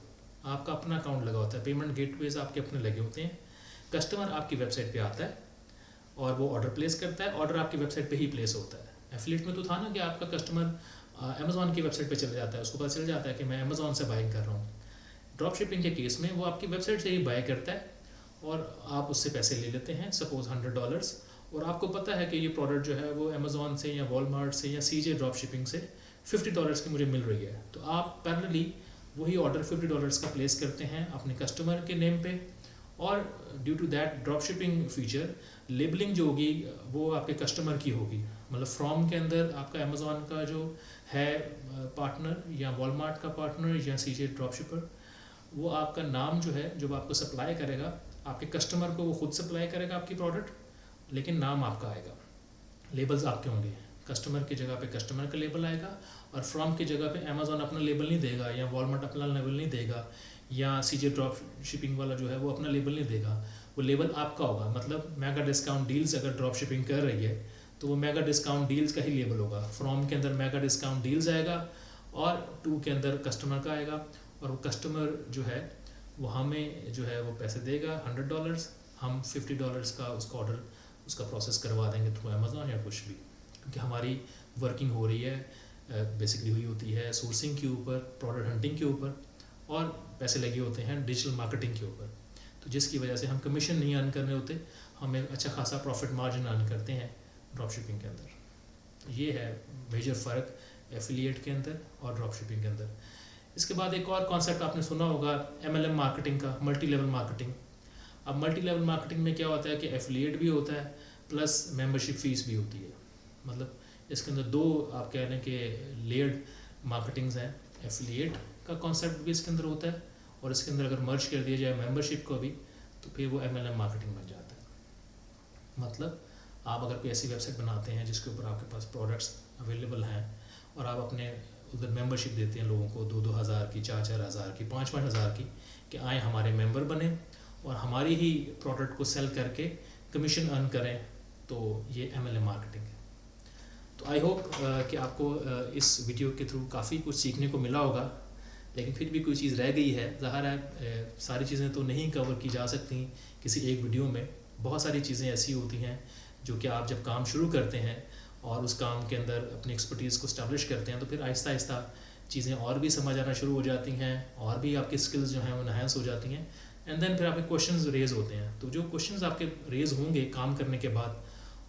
आपका अपना अकाउंट लगा होता है, पेमेंट गेटवेज आपके अपने लगे होते हैं, कस्टमर आपकी वेबसाइट पे आता है और वो ऑर्डर प्लेस करता है, ऑर्डर आपकी वेबसाइट पे ही प्लेस होता है। एफिलिएट में तो था ना कि आपका कस्टमर अमेज़ॉन की वेबसाइट पे चले जाता है, उसको पता चल जाता है कि मैं अमेज़ॉन से बाइंग कर रहा हूँ। ड्रॉप शिपिंग के केस में वो आपकी वेबसाइट से ही बाय करता है और आप उससे पैसे ले लेते हैं, सपोज $100, और आपको पता है कि ये प्रोडक्ट जो है वो अमेज़ॉन से या वॉलमार्ट से या सीजे ड्रॉप शिपिंग से $50 की मुझे मिल रही है, तो आप पैरेलली वही ऑर्डर $50 का प्लेस करते हैं अपने कस्टमर के नेम पे, और due to that drop shipping feature labelling जो होगी वो आपके कस्टमर की होगी, मतलब फ्रॉम के अंदर आपका अमेज़ॉन का जो है पार्टनर या वॉलमार्ट का पार्टनर या सीजे ड्रॉप शिपर, वो आपका नाम जो है जब आपको सप्लाई करेगा आपके कस्टमर को, वो खुद सप्लाई करेगा आपकी प्रोडक्ट, लेकिन नाम आपका आएगा, लेबल्स आपके होंगे, कस्टमर की जगह पे कस्टमर का लेबल आएगा और फ्रॉम की जगह पे अमेज़ॉन अपना लेबल नहीं देगा या वॉलमार्ट अपना लेबल नहीं देगा या सीजे ड्रॉप शिपिंग वाला जो है वो अपना लेबल नहीं देगा, वो लेबल आपका होगा। मतलब मेगा डिस्काउंट डील्स अगर ड्रॉप शिपिंग कर रही है तो वो मेगा डिस्काउंट डील्स का ही लेबल होगा, फ्रॉम के अंदर मेगा डिस्काउंट डील्स आएगा और टू के अंदर कस्टमर का आएगा, और वो कस्टमर जो है वो हमें जो है वो पैसे देगा $100, हम $50 का उसका ऑर्डर उसका प्रोसेस करवा देंगे थ्रू अमेज़ॉन या कुछ भी क्योंकि हमारी वर्किंग हो रही है बेसिकली हुई होती है सोर्सिंग के ऊपर, प्रोडक्ट हंटिंग के ऊपर, और पैसे लगे होते हैं डिजिटल मार्केटिंग के ऊपर। तो जिसकी वजह से हम कमीशन नहीं अर्न करने होते, हम एक अच्छा खासा प्रॉफिट मार्जिन अर्न करते हैं ड्रॉप शिपिंग के अंदर। तो ये है मेजर फ़र्क एफिलिएट के अंदर और ड्रॉप शिपिंग के अंदर। इसके बाद एक और कॉन्सेप्ट आपने सुना होगा MLM मार्केटिंग का, मल्टी लेवल मार्केटिंग। अब मल्टी लेवल मार्केटिंग में क्या होता है कि एफिलिएट भी होता है प्लस मेंबरशिप फीस भी होती है। मतलब इसके अंदर दो आप कह रहे हैं कि लेयर्ड मार्केटिंग्स हैं। एफिलिएट का कॉन्सेप्ट भी इसके अंदर होता है, और इसके अंदर अगर मर्ज कर दिया जाए मेंबरशिप को भी, तो फिर वो MLM मार्केटिंग बन जाता है। मतलब आप अगर कोई ऐसी वेबसाइट बनाते हैं जिसके ऊपर आपके पास प्रोडक्ट्स अवेलेबल हैं, और आप अपने उधर मेंबरशिप देते हैं लोगों को 2-2 हज़ार की, 4-4 हज़ार की, 5-5 हज़ार की, कि आए हमारे मेंबर बने और हमारी ही प्रोडक्ट को सेल करके कमीशन अर्न करें, तो ये MLM मार्केटिंग है। तो आई होप कि आपको इस वीडियो के थ्रू काफ़ी कुछ सीखने को मिला होगा, लेकिन फिर भी कोई चीज़ रह गई है। ज़ाहिर है सारी चीज़ें तो नहीं कवर की जा सकती किसी एक वीडियो में। बहुत सारी चीज़ें ऐसी होती हैं जो कि आप जब काम शुरू करते हैं और उस काम के अंदर अपनी एक्सपर्टीज़ को स्टैब्लिश करते हैं, तो फिर आहिस्ता आहिस्ता चीज़ें और भी समझ आना शुरू हो जाती हैं, और भी आपकी स्किल्स जो हैं वो एनहांस हो जाती हैं। एंड देन फिर आपके क्वेश्चंस रेज होते हैं। तो जो क्वेश्चंस आपके रेज होंगे काम करने के बाद,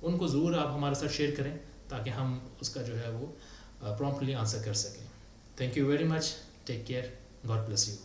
उनको ज़रूर आप हमारे साथ शेयर करें, ताकि हम उसका जो है वो प्रॉम्प्टली आंसर कर सकें। Thank you very much, take care, God bless you.